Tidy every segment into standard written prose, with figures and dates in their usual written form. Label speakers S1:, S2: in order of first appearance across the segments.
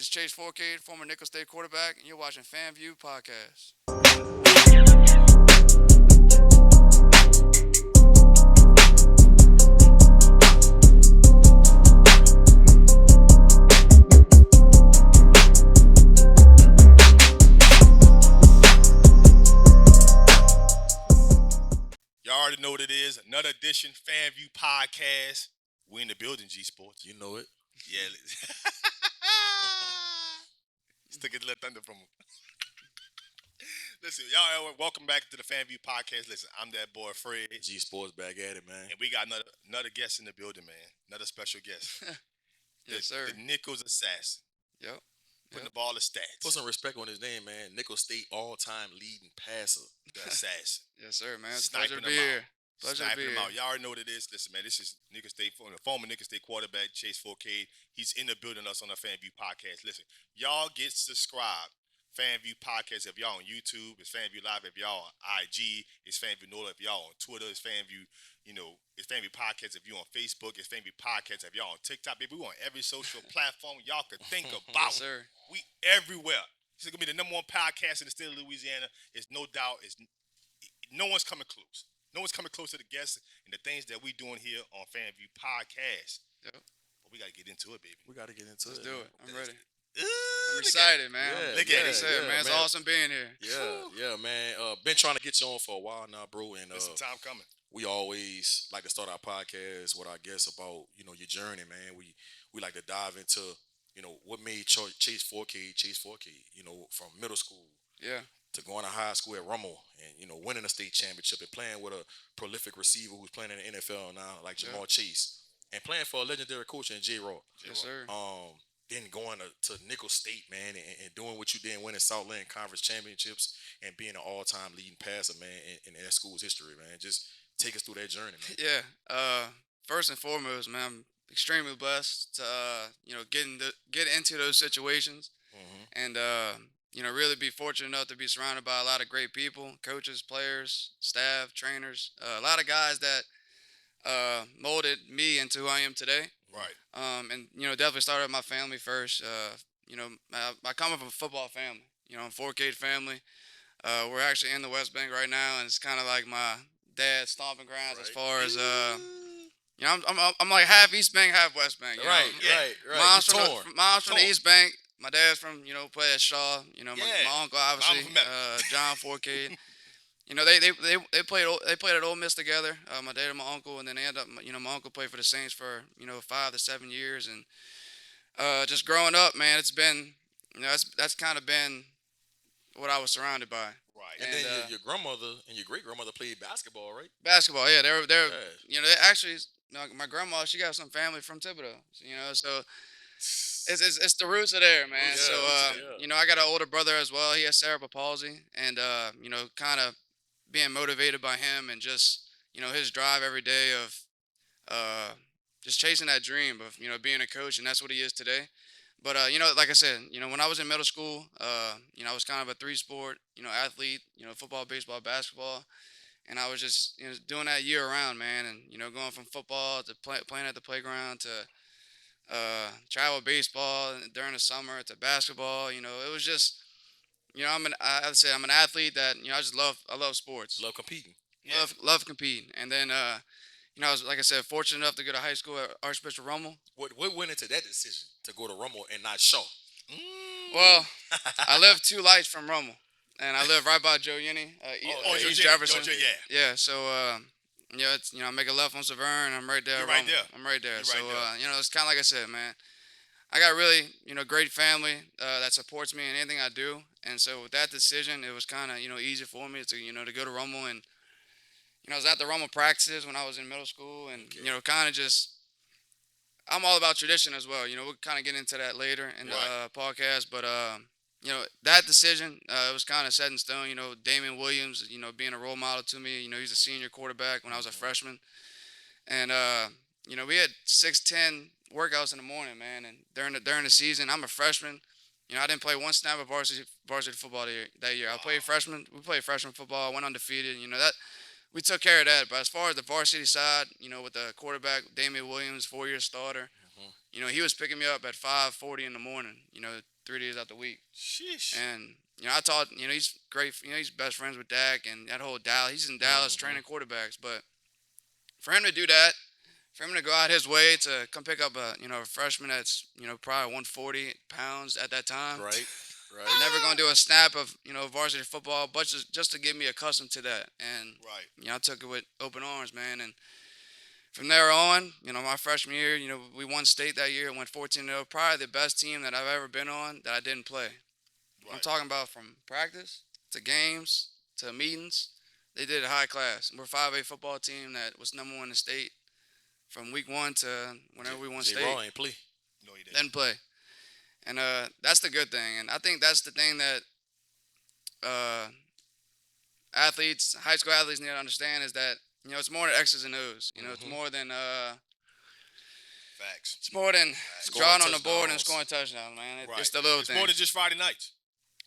S1: is Chase Fourcade, former Nicholls State quarterback, and you're watching FanView Podcast.
S2: Y'all already know what it is. Another edition, FanView Podcast. We in the building, G-Sportz.
S3: You know it.
S2: Yeah. Still get a little thunder from him. Listen, y'all, welcome back to the FanView Podcast. Listen, I'm that boy Fred.
S3: G-Sportz back at it, man.
S2: And we got another guest in the building, man. Another special guest.
S1: Yes, sir.
S2: The Nicholls assassin.
S1: Yep.
S2: Putting the ball to stats.
S3: Put some respect on his name, man. Nicholls State all-time leading passer.
S2: The assassin.
S1: Yes, sir, man. It's a
S2: Sniping
S1: pleasure to be
S2: them
S1: here.
S2: out.
S1: Pleasure to
S2: Sniping
S1: be
S2: them
S1: here.
S2: out. Y'all already know what it is. Listen, man, this is Nicholls State, former Nicholls State quarterback, Chase Fourcade. He's in the building us on the FanView Podcast. Listen, y'all get subscribed. FanView Podcast, if y'all on YouTube, it's FanView Live. If y'all on IG, it's FanView Nola. If y'all on Twitter, it's FanView, it's FanView Podcast. If you on Facebook, it's FanView Podcast. If y'all on TikTok, baby, we on every social platform y'all could think about.
S1: Yes, sir.
S2: We everywhere. This is going to be the number one podcast in the state of Louisiana. It's no doubt. No one's coming close. No one's coming close to the guests and the things that we doing here on FanView Podcast.
S1: Yep.
S2: But we got to get into it, baby.
S3: We got to get into
S1: Let's
S3: it.
S1: do it. I'm ready.
S2: I'm
S1: I'm excited, man.
S3: Yeah,
S2: Look at it.
S1: Man. It's
S3: man.
S1: awesome being here.
S3: Yeah, man. Been trying to get you on for a while now, bro. And
S2: There's some time coming.
S3: we always like to start our podcast with our guests about, your journey, man. We like to dive into, what made Chase Fourcade, from middle school
S1: Yeah.
S3: to going to high school at Rummel and, winning a state championship and playing with a prolific receiver who's playing in the NFL now, like Jamal Chase, and playing for a legendary coach in J-Raw.
S1: Yes, sir.
S3: Then going to Nicholls State, man, and doing what you did, winning Southland Conference championships and being an all-time leading passer, man, in that school's history, man. Just take us through that journey, man.
S1: Yeah. First and foremost, man, I'm extremely blessed to, get into those situations and, really be fortunate enough to be surrounded by a lot of great people, coaches, players, staff, trainers, a lot of guys that molded me into who I am today.
S2: Right.
S1: And definitely started with my family first. I come from a football family. Fourcade family. We're actually in the West Bank right now, and it's kind of like my dad's stomping grounds as far as I'm like half East Bank, half West Bank.
S3: Right.
S1: Mom's from the East Bank. My dad's from play at Shaw. My uncle obviously, John Fourcade. They played at Ole Miss together. My dad and my uncle, and then they ended up. My uncle played for the Saints for 5 to 7 years, and just growing up, man, it's been that's kind of been what I was surrounded by.
S2: Right.
S3: And then your grandmother and your great grandmother played basketball, right?
S1: Basketball, yeah, they're they actually. My grandma, she got some family from Thibodeau, so it's the roots are there, man.
S3: Yeah,
S1: So I got an older brother as well. He has cerebral palsy, and kind of being motivated by him and just his drive every day of just chasing that dream of being a coach, and that's what he is today. But like I said, when I was in middle school, I was kind of a 3-sport athlete, football, baseball, basketball. And I was just doing that year round, man, and going from football to playing at the playground to travel baseball during the summer to basketball. It was just I'm an athlete that I love sports.
S3: Love competing.
S1: Love competing. And then I was, like I said, fortunate enough to go to high school at Archbishop Rummel.
S3: What went into that decision to go to Rummel and not Shaw?
S1: Well, I live 2 lights from Rummel. And I live right by Joe Yinny, East Jefferson. Yeah, so I make a left on Severn, and I'm right there.
S2: You're right there.
S1: I'm right there.
S2: You're
S1: So
S2: right there.
S1: it's kind of like I said, man. I got really great family that supports me in anything I do, and so with that decision, it was kind of easy for me to go to Rummel, and I was at the Rummel practices when I was in middle school, and kind of just I'm all about tradition as well. We'll kind of get into that later in the podcast, but that decision, it was kind of set in stone. Damian Williams, being a role model to me. He's a senior quarterback when I was a freshman. And, we had 6-10 workouts in the morning, man. And during the season, I'm a freshman. I didn't play one snap of varsity football that year. We played freshman football, went undefeated. We took care of that. But as far as the varsity side, with the quarterback, Damian Williams, 4-year starter, he was picking me up at 5:40 in the morning. 3 days out the week.
S2: Sheesh.
S1: And I taught. He's great. He's best friends with Dak and that whole Dallas. He's in Dallas training quarterbacks. But for him to do that, for him to go out his way to come pick up a freshman that's probably 140 pounds at that time,
S3: Right. Right.
S1: never gonna do a snap of varsity football, but just to get me accustomed to that. And
S2: Right.
S1: I took it with open arms, man. And from there on, my freshman year, we won state that year. Went 14-0. Probably the best team that I've ever been on that I didn't play. I'm
S2: Right.
S1: talking about from practice to games to meetings. They did it high class. We're a 5A football team that was number 1 in the state from week 1 to whenever we won
S3: J.
S1: state.
S3: Raw ain't play.
S2: No, he didn't.
S1: Didn't play. And that's the good thing. And I think that's the thing that uh, high school athletes need to understand is that, it's more than X's and O's. It's more than
S2: Facts.
S1: it's more than
S3: Scoring
S1: drawing on the board and
S3: touchdowns.
S1: scoring touchdowns, man.
S2: Right.
S1: It's the little
S2: It's
S1: things.
S2: more than just Friday nights.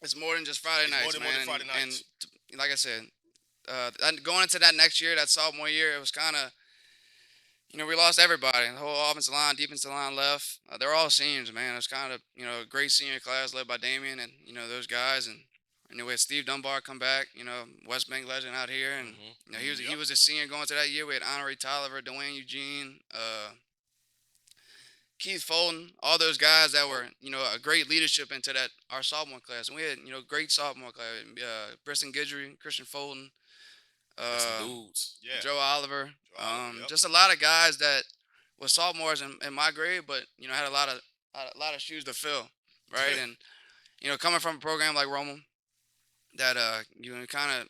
S1: It's more than just Friday
S2: It's
S1: nights,
S2: more than
S1: man.
S2: Friday nights.
S1: And like I said, going into that next year, that sophomore year, it was kind of, we lost everybody. The whole offensive line, defensive line left. They're all seniors, man. It was kind of, a great senior class led by Damien and, those guys. And we had Steve Dunbar come back, West Bank legend out here. And, he was a senior going to that year. We had Honorary Tolliver, Dwayne Eugene, Keith Fulton, all those guys that were, a great leadership into our sophomore class. And we had, great sophomore class. Briston Guidry, Christian Fulton,
S3: That's some dudes.
S2: Yeah.
S1: Joe Oliver.
S2: Oliver, yep.
S1: Just a lot of guys that were sophomores in my grade, but, had a lot of shoes to fill, right? And, coming from a program like Rommel, that, kind of,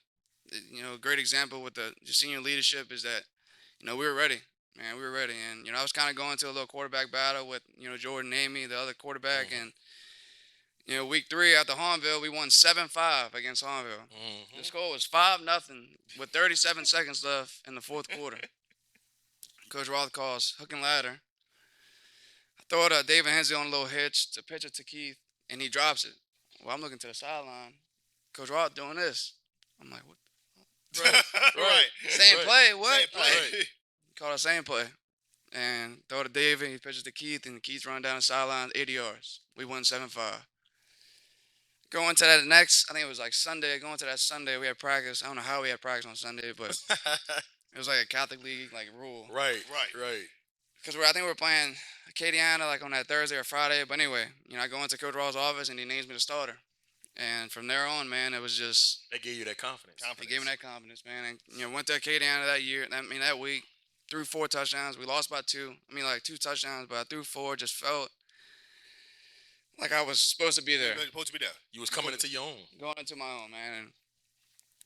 S1: a great example with the senior leadership is that, we were ready. Man, we were ready. And, I was kind of going to a little quarterback battle with, Jordan Amy, the other quarterback. And, week 3 after Hahnville, we won 7-5 against Hahnville. The score was 5-0 with 37 seconds left in the fourth quarter. Coach Roth calls hook and ladder. I throw it David Hensley on a little hitch to pitch it to Keith, and he drops it. Well, I'm looking to the sideline. Coach Roth doing this. I'm like, what?
S2: Right.
S1: Same
S3: Right.
S1: play. What?
S2: Same play.
S1: Call the same play. And throw to David. He pitches to Keith, and Keith's running down the sideline 80 yards. We won 7-5. Going to that I think it was like Sunday. Going to that Sunday, we had practice. I don't know how we had practice on Sunday, but it was like a Catholic league rule.
S3: Right.
S2: Right.
S3: Right.
S1: Because I think we were playing Acadiana on that Thursday or Friday. But anyway, I go into Coach Raw's office, and he names me the starter. And from there on, man, it was just
S3: They gave you that confidence.
S1: he gave me that confidence, man. And went to Acadiana that year. That week, threw 4 touchdowns. We lost by 2. 2 touchdowns, but I threw 4. Just felt like I was supposed to be there.
S2: You're supposed to be there.
S3: You was coming into your own.
S1: Going into my own, man.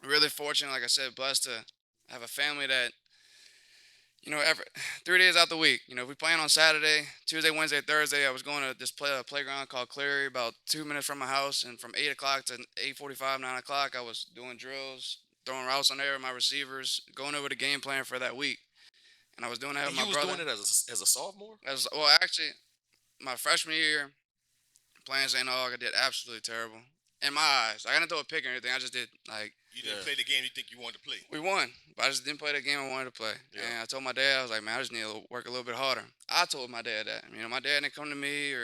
S1: And really fortunate, like I said, blessed to have a family that, 3 days out the week. If we playing on Saturday, Tuesday, Wednesday, Thursday, I was going to this playground called Cleary, about 2 minutes from my house. And from 8 o'clock to 8:45, 9 o'clock, I was doing drills, throwing routes on there with my receivers, going over the game plan for that week. And I was doing that with
S3: And
S1: my
S3: you
S1: brother.
S3: was doing it as a sophomore?
S1: Actually, my freshman year, playing St. Aug, I did absolutely terrible. In my eyes. I didn't throw a pick or anything. I just did,
S2: You didn't
S3: Yeah.
S2: play the game you think you wanted to play.
S1: we won. But I just didn't play the game I wanted to play.
S3: Yeah.
S1: And I told my dad, I was like, man, I just need to work a little bit harder. I told my dad that. My dad didn't come to me.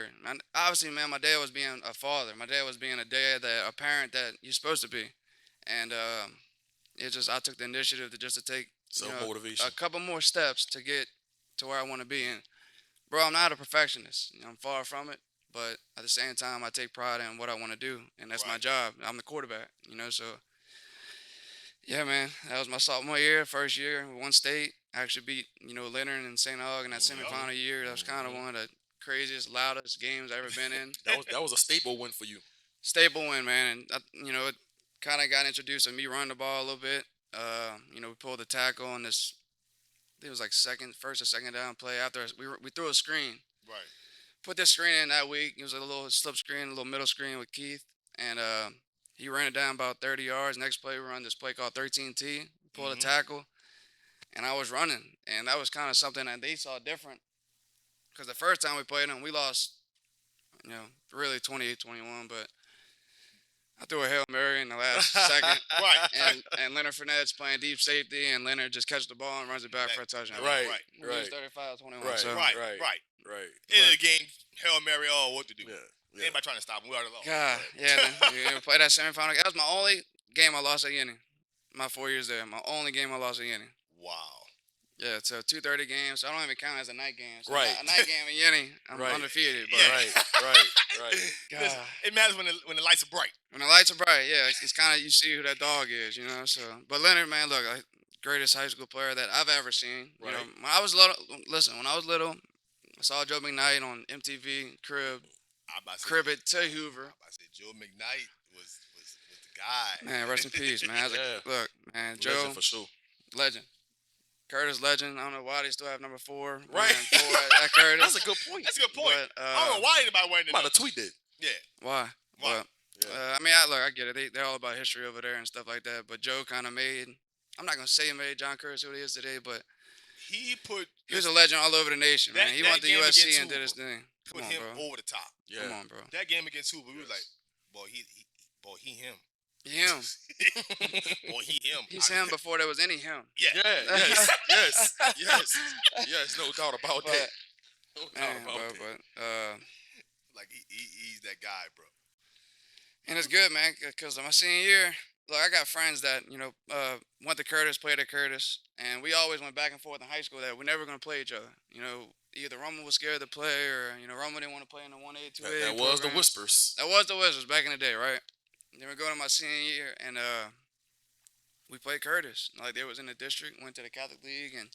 S1: Obviously, man, my dad was being a father. My dad was being a parent that you're supposed to be. And I took the initiative to take
S3: Self-motivation.
S1: a couple more steps to get to where I want to be. And, bro, I'm not a perfectionist. I'm far from it. But at the same time, I take pride in what I want to do. And that's my
S2: Right.
S1: job. I'm the quarterback, so. Yeah, man, that was my sophomore year, first year. We won state. I actually beat, Leonard and St. Aug in that semifinal year. That was kind of one of the craziest, loudest games I've ever been in.
S3: That was a staple win for you.
S1: Staple win, man. And, it kind of got introduced to me running the ball a little bit. We pulled the tackle on this, I think it was like first or second down play after we threw a screen.
S2: Right.
S1: Put this screen in that week. It was a little slip screen, a little middle screen with Keith. And he ran it down about 30 yards. Next play, we run this play called 13T. Pulled a tackle. And I was running. And that was kind of something that they saw different. Because the first time we played them, we lost, really 28-21. But I threw a Hail Mary in the last second.
S2: Right.
S1: And Leonard Fournette's playing deep safety. And Leonard just catches the ball and runs it back for a touchdown.
S3: Right.
S1: We lose 35-21.
S3: Right.
S1: So,
S2: Right.
S3: Right.
S2: Right.
S3: Right.
S2: End of the game, Hail Mary, oh, what to do?
S3: Yeah. Yeah.
S2: Anybody trying to stop him? We already lost.
S1: God, yeah. Then play that semifinal. That was my only game I lost at Yenny. My 4 years there, my only game I lost at Yenny.
S2: Wow.
S1: Yeah, it's a 2:30 game, so I don't even count as a night game. So
S3: Right.
S1: a night game in Yenny, I'm
S3: Right.
S1: undefeated. But
S2: Yeah.
S3: Right.
S1: God.
S2: Listen, it matters when the lights are bright.
S1: When the lights are bright, yeah, it's kind of you see who that dog is, you know. So, but Leonard, man, look, greatest high school player that I've ever seen. You know,
S3: Right.
S1: when I was little, listen, when I was little, I saw Joe McKnight on MTV Crib it to Hoover.
S2: I said Joe McKnight was the guy.
S1: Man, rest in peace, man. I was
S3: Yeah.
S1: look, man, Joe,
S3: Legend for sure.
S1: legend. Curtis, legend. I don't know why they still have number 4.
S3: Right.
S1: Man, 4 at Curtis.
S3: That's a good point.
S2: That's a good point.
S1: But,
S2: I don't know why anybody wearing the
S3: I'm about
S2: number.
S3: to tweet that.
S2: Yeah.
S1: Why?
S2: Why?
S1: But,
S3: Yeah.
S1: I mean, I get it. They're all about history over there and stuff like that. But Joe kind of made. I'm not gonna say he made John Curtis who he is today, but
S2: He
S1: he was a legend all over the nation, man.
S2: That-
S1: He
S2: that
S1: went to
S2: game
S1: USC
S2: against
S1: and did his
S2: Hoover
S1: thing.
S2: put
S1: Come on,
S2: him
S1: bro.
S2: over the top.
S3: Yeah.
S1: Come on, bro.
S2: That game against Hoover, we was
S3: Yes.
S2: like, boy, he him.
S1: Him.
S2: Boy, he him.
S1: He's him before there was any him.
S2: Yeah.
S3: Yes. No doubt about
S1: But,
S3: that. No doubt
S1: man,
S3: about that.
S2: Like he's that guy, bro.
S1: and it's good, man, because my senior year, look, I got friends that went to Curtis, played at Curtis, and we always went back and forth in high school that we're never gonna play each other. You know, either Rummel was scared to play, or Rummel didn't want to play in the 1A, 2A.
S3: That was the
S1: program.
S3: whispers.
S1: That was the Wizards back in the day, right? Then we go to my senior year, and we played Curtis. Like, they was in the district, went to the Catholic League, and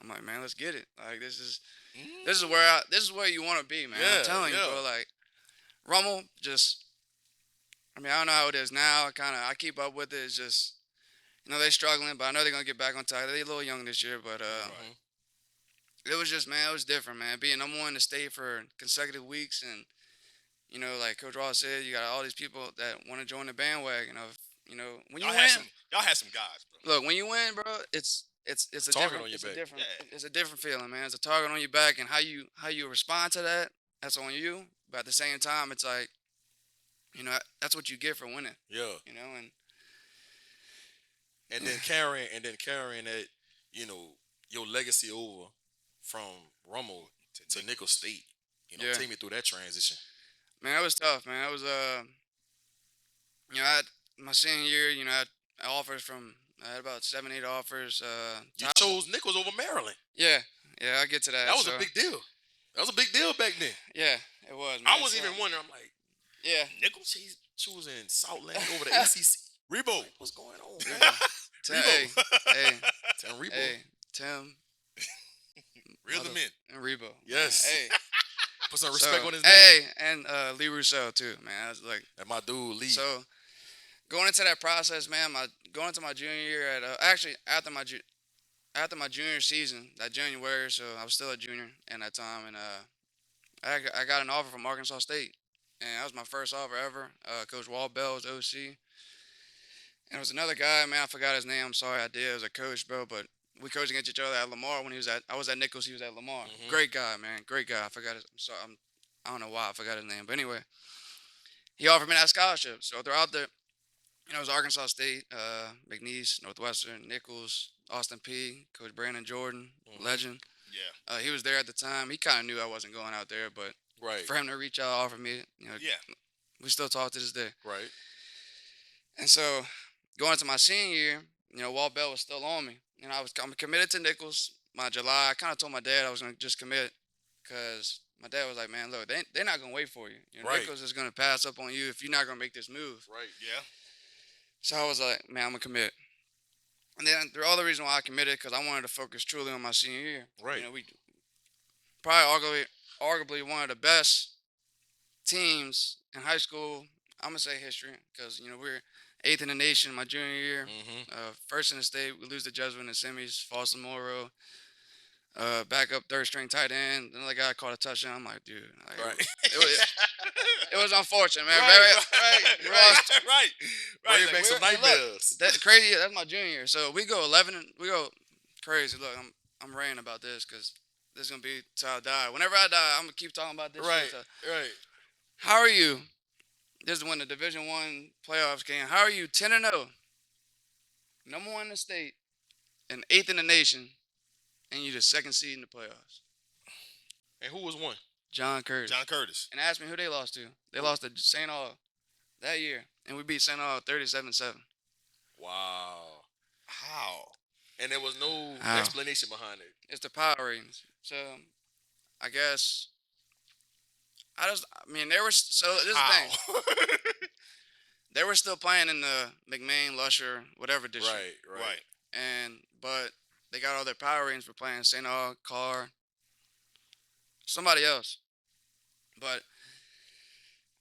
S1: I'm like, man, let's get it. Like, this is where you want to be, man.
S3: Yeah,
S1: I'm telling you,
S3: yeah.
S1: bro. Like, Rummel just, I mean, I don't know how it is now. I keep up with it. It's just, they're struggling, but I know they're gonna get back on top. They're a little young this year, but it was just, man, it was different, man. Being number 1 in the state for consecutive weeks, and like Coach Ross said, you got all these people that want to join the bandwagon of, when you
S2: Y'all
S1: win.
S2: had some guys, bro.
S1: Look, when you win, bro, it's a
S3: target
S1: different,
S3: on your
S1: it's a
S3: back.
S1: different,
S2: Yeah.
S1: it's a different feeling, man. It's a target on your back, and how you respond to that, that's on you. But at the same time, it's like, that's what you get for winning,
S3: Yeah.
S1: and
S3: And then carrying that, your legacy over from Rummel to Nicholls State.
S1: Yeah.
S3: Take me through that transition.
S1: man, that was tough, man. It was I had my senior year, I had about 7, 8 offers.
S3: You chose Nicholls over Maryland.
S1: Yeah, I get to that.
S3: That was
S1: so,
S3: a big deal. That was a big deal back then.
S1: Yeah, it was. Man.
S3: I was
S1: So,
S3: even wondering. I'm like,
S2: Yeah.
S3: Nicholls, she's choosing Southland over the ACC.
S2: Rebo.
S3: What's going on,
S1: Yeah.
S3: man?
S1: Hey,
S3: Tim Rebo.
S1: hey, Tim
S2: Reel them in.
S1: and Rebo.
S3: Yes.
S1: Hey,
S3: Put some respect
S1: so,
S3: on his name.
S1: hey, and Lee Rousseau too, man. I was like,
S3: And my dude Lee.
S1: so going into that process, man. Going into my junior year at actually after my junior season, that January, so I was still a junior in that time, and I got an offer from Arkansas State, and that was my first offer ever. Coach Walt Bell was OC. And it was another guy, man, I forgot his name. I'm sorry I did. It was a coach, bro, but we coached against each other at Lamar when I was at Nicholls, he was at Lamar.
S3: Mhm.
S1: Great guy, man. Great guy. I forgot his I'm sorry. I don't know why I forgot his name. But anyway, he offered me that scholarship. So throughout it was Arkansas State, McNeese, Northwestern, Nicholls, Austin P, Coach Brandon Jordan,
S3: Mhm.
S1: legend.
S2: Yeah.
S1: He was there at the time. He kind of knew I wasn't going out there, but
S3: Right.
S1: for him to reach out, offer me,
S2: Yeah.
S1: we still talk to this day.
S3: Right.
S1: And so going into my senior year, Walt Bell was still on me. I'm committed to Nicholls. My July, I kind of told my dad I was going to just commit because my dad was like, man, look, they're not going to wait for you.
S3: Right.
S1: Nicholls is going to pass up on you if you're not going to make this move.
S3: Right.
S2: Yeah.
S1: So I was like, man, I'm going to commit. And then the other reason why I committed because I wanted to focus truly on my senior year.
S3: Right.
S1: We probably arguably one of the best teams in high school. I'm going to say history because, we're 8th in the nation my junior year.
S3: Mm-hmm.
S1: First in the state, we lose to Jesuit in the semis. Foster Morrow, backup third string tight end. Another guy caught a touchdown. I'm like, dude,
S3: Right.
S1: it was unfortunate, man.
S2: Right.
S3: Bring
S2: Like,
S3: back some
S2: where-
S3: nightmares.
S1: That's crazy. That's my junior year. So we go 11. We go crazy. Look, I'm ranting about this because this is gonna be till I die. Whenever I die, I'm gonna keep talking about this.
S3: Right.
S1: Shit
S3: Right.
S1: How are you? This is when the Division I playoffs came. How are you 10-0, number 1 in the state, and 8th in the nation, and you're the second seed in the playoffs?
S3: And who was one?
S1: John Curtis.
S2: John Curtis.
S1: And ask me who they lost to. They lost to St. Aug that year, and we beat St. Aug 37-7.
S3: Wow.
S2: How?
S3: And there was no
S1: How?
S3: explanation behind it.
S1: It's the power ratings. So I guess I mean, they were so this is the thing.
S2: How?
S1: They were still playing in the McMain, Lusher, whatever district.
S3: Right.
S1: But they got all their power ratings for playing St. Aug, Carr, somebody else. But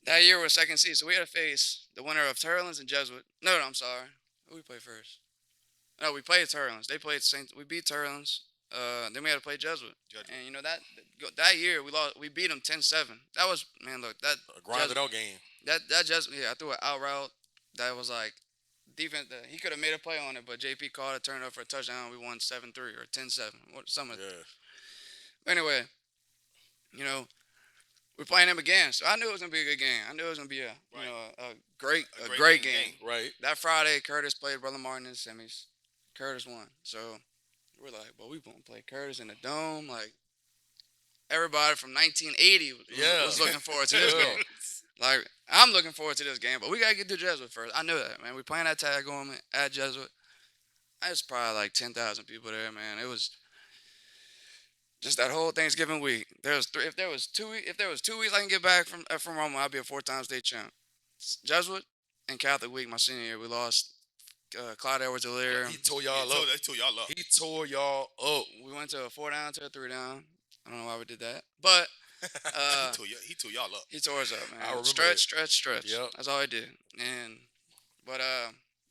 S1: that year was second seed, so we had to face the winner of Turlands and Jesuit. No, I'm sorry. Who we played first? No, we played Turlands. They played Saint. We beat Turlands. Then we had to play Jesuit. And you know that year we lost. We beat them 10-7. That was, man. Look, that
S3: A grinded out game.
S1: that Jesuit. Yeah, I threw an out route. That was like defense. He could have made a play on it, but JP called it, turned up for a touchdown. We won 7-3 or 10-7. Something.
S3: Yeah.
S1: Anyway, you know, we're playing them again, so I knew it was gonna be a good game. I knew it was gonna be a great game.
S3: Right.
S1: That Friday, Curtis played Brother Martin in the semis. Curtis won, so we're like, well, we gonna play Curtis in the dome. Like everybody from 1980 was looking forward to this game. Like I'm looking forward to this game, but we gotta get to Jesuit first. I knew that, man. We playing that tag on at Jesuit. There's probably like 10,000 people there, man. It was just that whole Thanksgiving week. If there was 2 weeks I can get back from Roma, I'd be a 4-time state champ. Jesuit and Catholic week my senior year, we lost Clyde Edwards-Helaire.
S3: He tore y'all up.
S2: He tore y'all up.
S3: He tore y'all up.
S1: We went to a 4-down to a 3-down. I don't know why we did that, but
S2: He tore y'all up.
S1: he tore us up, man.
S3: I remember
S1: Stretch.
S3: Yep.
S1: That's all he did. But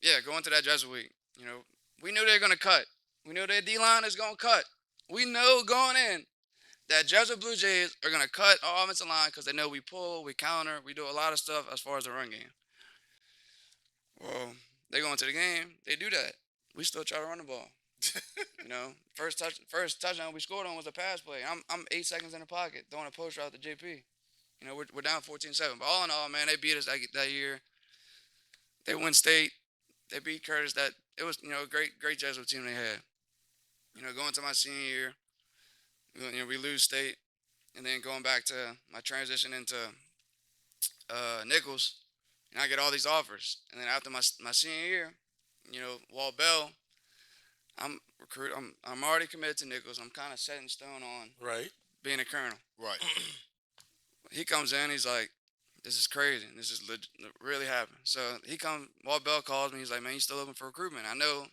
S1: yeah, going to that Jesuit week, you know, we knew they were gonna cut. We knew their D-line is gonna cut. We know going in that Jesuit Blue Jays are gonna cut our offensive line because they know we pull, we counter, we do a lot of stuff as far as the run game. Well, they go into the game, they do that. We still try to run the ball. You know, first touchdown we scored on was a pass play. I'm 8 seconds in the pocket throwing a post route to JP. You know, we're down 14-7. But all in all, man, they beat us that year. They win state. They beat Curtis. It was, you know, a great Jesuit team they had. You know, going to my senior year, you know, we lose state, and then going back to my transition into Nicholls, and I get all these offers. And then after my senior year, you know, Walt Bell, I'm already committed to Nicholls. I'm kind of set in stone on being a colonel.
S2: Right.
S1: He comes in, he's like, this is crazy. This is really happening. So Walt Bell calls me. He's like, man, you still open for recruitment? I know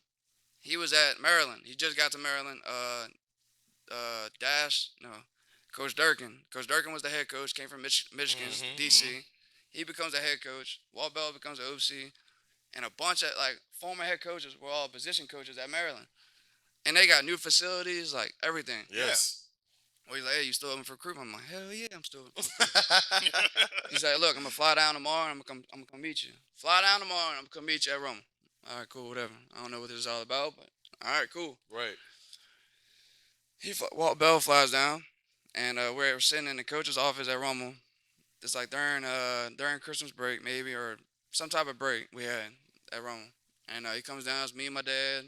S1: he was at Maryland. He just got to Maryland. Coach Durkin. Coach Durkin was the head coach, came from Michigan's DC. He becomes the head coach. Walt Bell becomes the OC. And a bunch of like former head coaches were all position coaches at Maryland. And they got new facilities, like everything.
S3: Yes.
S1: Well, he's like, hey, you still open for recruitment? I'm like, hell yeah, I'm still open for recruitment. He's like, look, I'm going to fly down tomorrow and I'm going to come meet you. Fly down tomorrow and I'm going to come meet you at Roma. All right, cool, whatever. I don't know what this is all about, but all right, cool.
S3: Right.
S1: Walt Bell flies down, and we're sitting in the coach's office at Roma. It's like during Christmas break, maybe, or some type of break we had at Roma. And he comes down, it's me and my dad,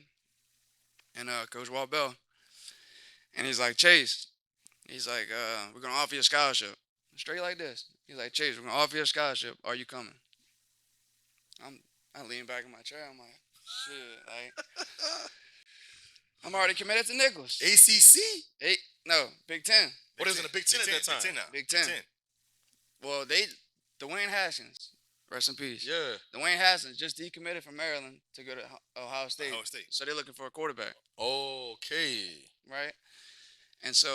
S1: and Coach Walt Bell. And he's like, Chase, he's like, we're going to offer you a scholarship. Straight like this. He's like, Chase, we're going to offer you a scholarship. Are you coming? I lean back in my chair. I'm like, shit, like, I'm already committed to Nicholls.
S3: ACC?
S1: No, Big Ten.
S3: What is it, a Big Ten at that time?
S1: Big Ten. Well, Dwayne Haskins, rest in peace.
S3: Yeah.
S1: Dwayne Haskins just decommitted from Maryland to go to Ohio State. So they're looking for a quarterback.
S3: Okay.
S1: Right? And so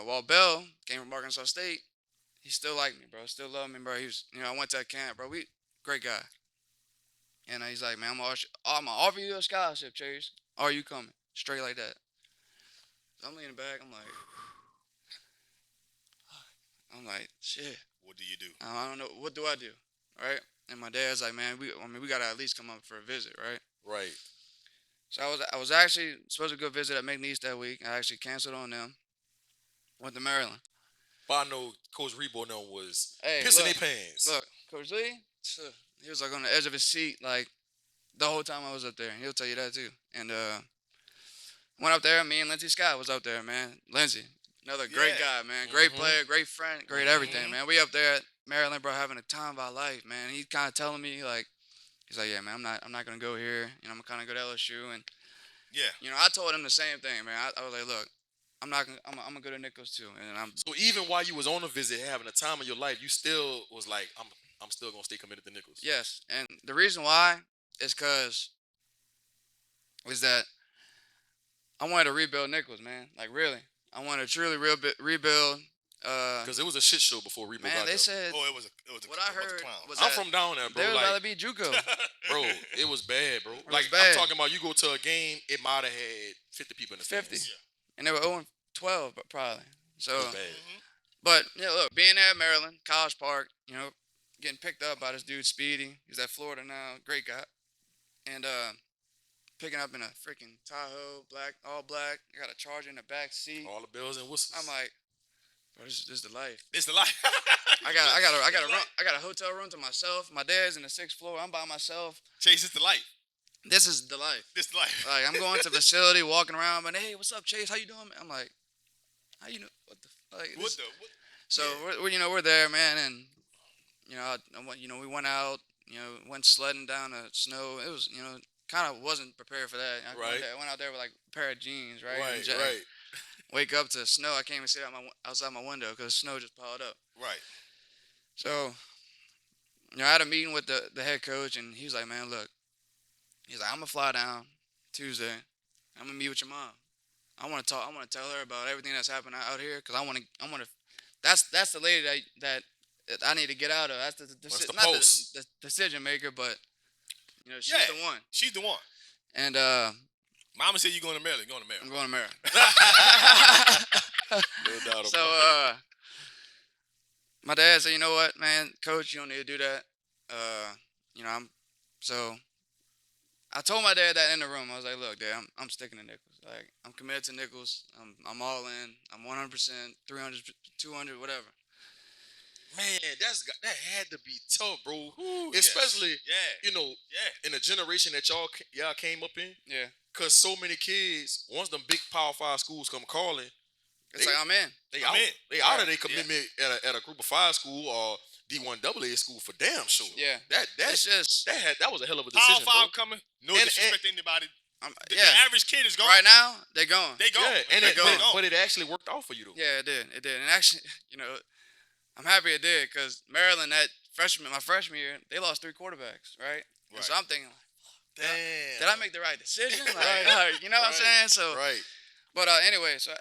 S1: while Bell came from Arkansas State, he still liked me, bro. Still loved me, bro. He was, I went to a camp, bro. Great guy. And he's like, man, I'm gonna offer you a scholarship, Chase. Are you coming? Straight like that. So I'm leaning back. I'm like, shit.
S2: What do you do?
S1: I don't know. What do I do? Right? And my dad's like, man, we gotta at least come up for a visit, right?
S3: Right.
S1: So I was actually supposed to go visit at McNeese that week. I actually canceled on them. Went to Maryland.
S3: But I know Coach Rebo was
S1: Hey,
S3: pissing
S1: look,
S3: their pants.
S1: Look, Coach Lee, he was like on the edge of his seat, like the whole time I was up there. He'll tell you that too. And went up there. Me and Lindsey Scott was up there, man. Lindsey, Another great
S2: Yeah.
S1: guy, man. Great
S3: Mhm.
S1: player, great friend, great everything, man. We up there at Maryland, bro, having a time of our life, man. He's kind of telling me like, he's like, yeah, man, I'm not gonna go here. You know, I'm gonna kind of go to LSU, and
S2: Yeah.
S1: you know, I told him the same thing, man. I was like, look, I'm not gonna, I'm gonna go to Nicholls too, and I'm
S3: So even while you was on a visit, having a time of your life, you still was like, I'm still gonna stay committed to Nichols.
S1: yes, and the reason why is because is that I wanted to rebuild Nicholls, man. Like really, I wanted to truly rebuild.
S3: Because it was a shit show before Rebuild
S1: Man,
S3: got
S1: they
S3: there.
S1: said
S2: Oh, it was a
S1: what I
S2: bunch of
S1: heard
S2: clowns.
S1: was
S3: I'm
S1: that
S3: from down there,
S1: they
S3: bro.
S1: would
S3: Like,
S1: rather be JUCO,
S3: bro, it was bad, bro.
S1: was
S3: Like I'm
S1: bad.
S3: talking about, you go to a game, it might have had 50 people in the
S1: 50,
S3: stands.
S1: and they were 0-12, but probably. So,
S3: It was bad.
S2: Mhm.
S1: but yeah, look, being there at Maryland, College Park, you know, getting picked up by this dude Speedy. He's at Florida now, great guy, and picking up in a freaking Tahoe, all black. I got a charger in the back seat.
S3: All the bells and whistles.
S1: I'm like, bro, this is the life.
S2: It's the life.
S1: I got a hotel room to myself. My dad's in the 6th floor. I'm by myself.
S2: Chase, it's the life.
S1: This is the life.
S2: This the life.
S1: Like I'm going to the facility, walking around, but hey, what's up, Chase? How you doing? I'm like, how you know? What the like?
S2: What the? What?
S1: So
S2: yeah.
S1: we're you know we're there, man, and you know we went out, went sledding down the snow. It was kind of wasn't prepared for that.
S3: Right.
S1: I went out there with like a pair of jeans, right?
S3: Right,
S1: And jacket.
S3: right.
S1: Wake up to snow. I can't even see outside my window because snow just piled up.
S2: Right.
S1: So I had a meeting with the head coach, and he was like, man, look, he's like, I'm gonna fly down Tuesday. I'm gonna meet with your mom. I want to talk. I want to tell her about everything that's happened out here because I want to. That's the lady that I need to get out of. That's
S3: the
S1: not
S3: post?
S1: the decision maker, but she's
S2: Yeah.
S1: the one.
S2: She's the one.
S1: And
S2: Mama said you going to Maryland. Going to
S1: I'm
S2: Maryland.
S1: going to Maryland.
S3: No doubt
S1: So
S3: about it.
S1: my dad said, you know what, man, coach, you don't need to do that. So I told my dad that in the room. I was like, look, Dad, I'm sticking to Nicholls. Like I'm committed to Nicholls. I'm all in. I'm 100%, 300, 200, whatever.
S3: Man, that had to be tough, bro.
S2: Ooh,
S3: Especially,
S2: yes. Yeah.
S3: in the generation that y'all came up in.
S1: Yeah.
S3: Cause so many kids, once them big Power 5 schools come calling,
S1: It's
S3: They-
S1: like I'm in.
S3: they
S2: I'm
S3: out.
S2: in.
S3: They out of
S1: Yeah.
S3: their commitment at a Group of 5 school or D1AA school for damn sure.
S1: Yeah.
S3: That
S1: It's just
S3: that was a hell of a
S2: Power
S3: decision,
S2: 5
S3: bro.
S2: coming. No
S3: And-
S2: disrespect to anybody. The
S1: yeah.
S2: average kid is gone.
S1: Right now they're going.
S2: They go.
S3: Yeah, and
S2: They
S3: it,
S2: go.
S3: but it actually worked out for you though.
S1: Yeah, it did. It did. And actually, I'm happy it did because Maryland my freshman year, they lost 3 quarterbacks, right? And so
S2: Right.
S1: I'm thinking,
S3: Damn.
S1: did I make the right decision? Like,
S3: Right.
S1: you know what I'm saying? So,
S3: Right.
S1: but anyway, so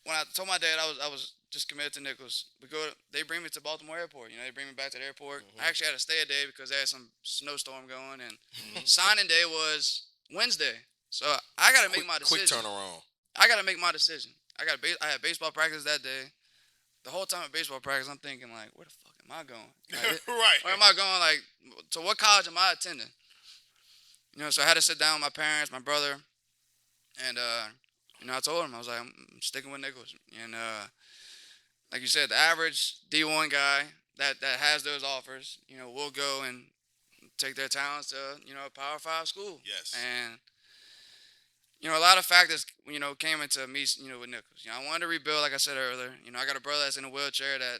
S1: when I told my dad I was just committed to Nicholls, they bring me to Baltimore Airport. They bring me back to the airport.
S3: Mhm.
S1: I actually had to stay a day because they had some snowstorm going, and
S3: Mhm.
S1: signing day was Wednesday. So I got to make my decision.
S3: Quick turnaround.
S1: I got to make my decision. I had baseball practice that day. The whole time at baseball practice, I'm thinking like, where the fuck am I going? Like,
S2: Right.
S1: where am I going? Like, to what college am I attending? So I had to sit down with my parents, my brother, and I told them I was like, I'm sticking with Nicholls. And like you said, the average D1 guy that has those offers, will go and take their talents to a Power 5 school.
S2: Yes.
S1: And a lot of factors, came into me, with Nicholls. I wanted to rebuild, like I said earlier. I got a brother that's in a wheelchair that,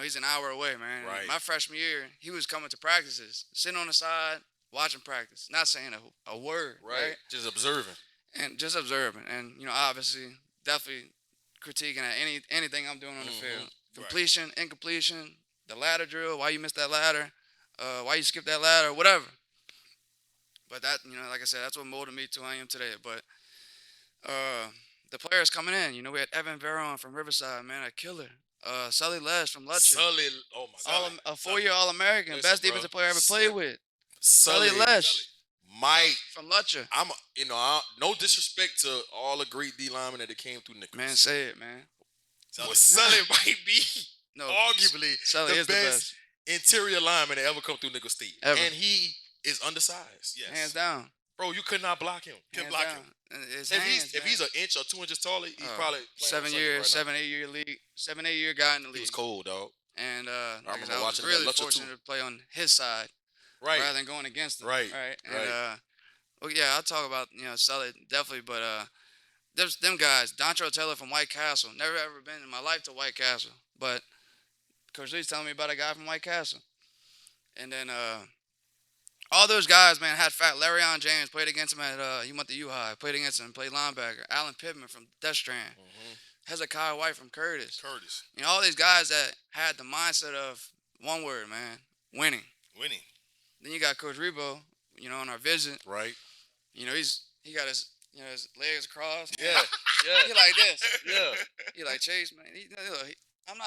S1: he's an hour away, man. And
S3: Right.
S1: my freshman year, he was coming to practices, sitting on the side, watching practice, not saying a word, right?
S3: Just observing.
S1: And just observing. And, obviously, definitely critiquing at anything I'm doing on the
S3: Mhm.
S1: field. Completion, incompletion, the ladder drill, why you missed that ladder, why you skipped that ladder, whatever. But that, like I said, that's what molded me to who I am today. But the players coming in, we had Evan Veron from Riverside, man, a killer. Sully Les from Lutcher,
S3: Sully, oh my God.
S1: a 4-year All-American,
S3: Listen,
S1: best
S3: bro.
S1: defensive player I ever played with.
S3: Sully
S1: Les
S3: Mike.
S1: from Lutcher.
S3: No disrespect to all the great D linemen that came through Nicholls.
S1: Man, say it, man.
S3: But Sully might be
S1: No,
S3: arguably
S1: Sully
S3: the
S1: is
S3: best
S1: the
S3: interior lineman that ever come through Nicholls State.
S1: Ever.
S3: And he is undersized.
S2: Yes.
S1: best. Hands down.
S3: Bro, you could not block him.
S2: Couldn't
S1: Hands
S2: block
S1: down.
S2: him.
S1: His
S3: If
S1: hands,
S3: he's an inch or 2 inches taller, he's
S1: Oh,
S3: probably playing
S1: 7-8 year league, 7-8 year guy in the league.
S3: He was cold, dog.
S1: And like I
S3: remember
S1: said, I was
S3: watching him at
S1: really
S3: Lutcher,
S1: fortunate
S3: too.
S1: to play on his side
S3: Right.
S1: rather than going against him.
S3: Right,
S1: Right. And
S3: right.
S1: well, yeah, I'll talk about Sully definitely, but there's them guys. Dontrell Taylor from White Castle. Never ever been in my life to White Castle, but Coach Lee's telling me about a guy from White Castle. And then all those guys, man, had fat. Larryon James played against him at he went to U High. Played against him, played linebacker. Alan Pittman from Death Strand. Hezekiah White from Curtis.
S2: Curtis.
S1: You know, all these guys that had the mindset of one word, man, winning.
S2: Winning.
S1: Then you got Coach Rebo, you know, on our visit.
S3: Right.
S1: You know, he got his his legs crossed.
S3: Yeah.
S1: He like this.
S3: Yeah.
S1: He like Chase, man. I'm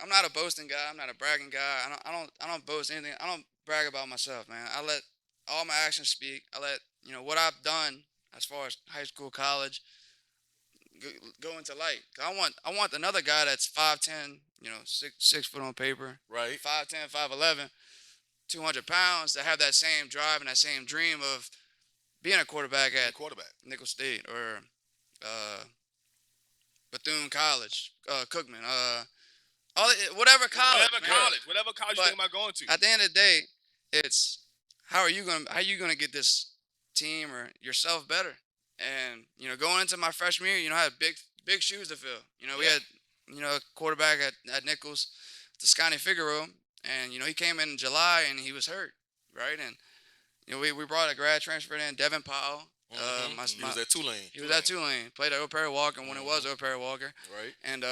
S1: not a boasting guy. I'm not a bragging guy. I don't boast anything. I don't brag about myself, man. I let all my actions speak. I let what I've done as far as high school, college, go into light. I want another guy that's 5'10", 6 foot on paper,
S3: Right.
S1: 5'10", 5'11", 200 pounds, that have that same drive and that same dream of being a quarterback at Nicholls State or Bethune College, Cookman, whatever college.
S2: Whatever college you
S1: But
S2: think about going to.
S1: At the end of the day, it's how are you gonna get this team or yourself better? And going into my freshman year, I had big shoes to fill. We had a quarterback at Nicholls, Toscani Figueroa, and he came in July and he was hurt, right? And we brought a grad transfer in, Devin Powell.
S3: He was at Tulane.
S1: He was at Tulane. Played at Earl Perry Walker when it was Earl Perry Walker.
S3: Right.
S1: And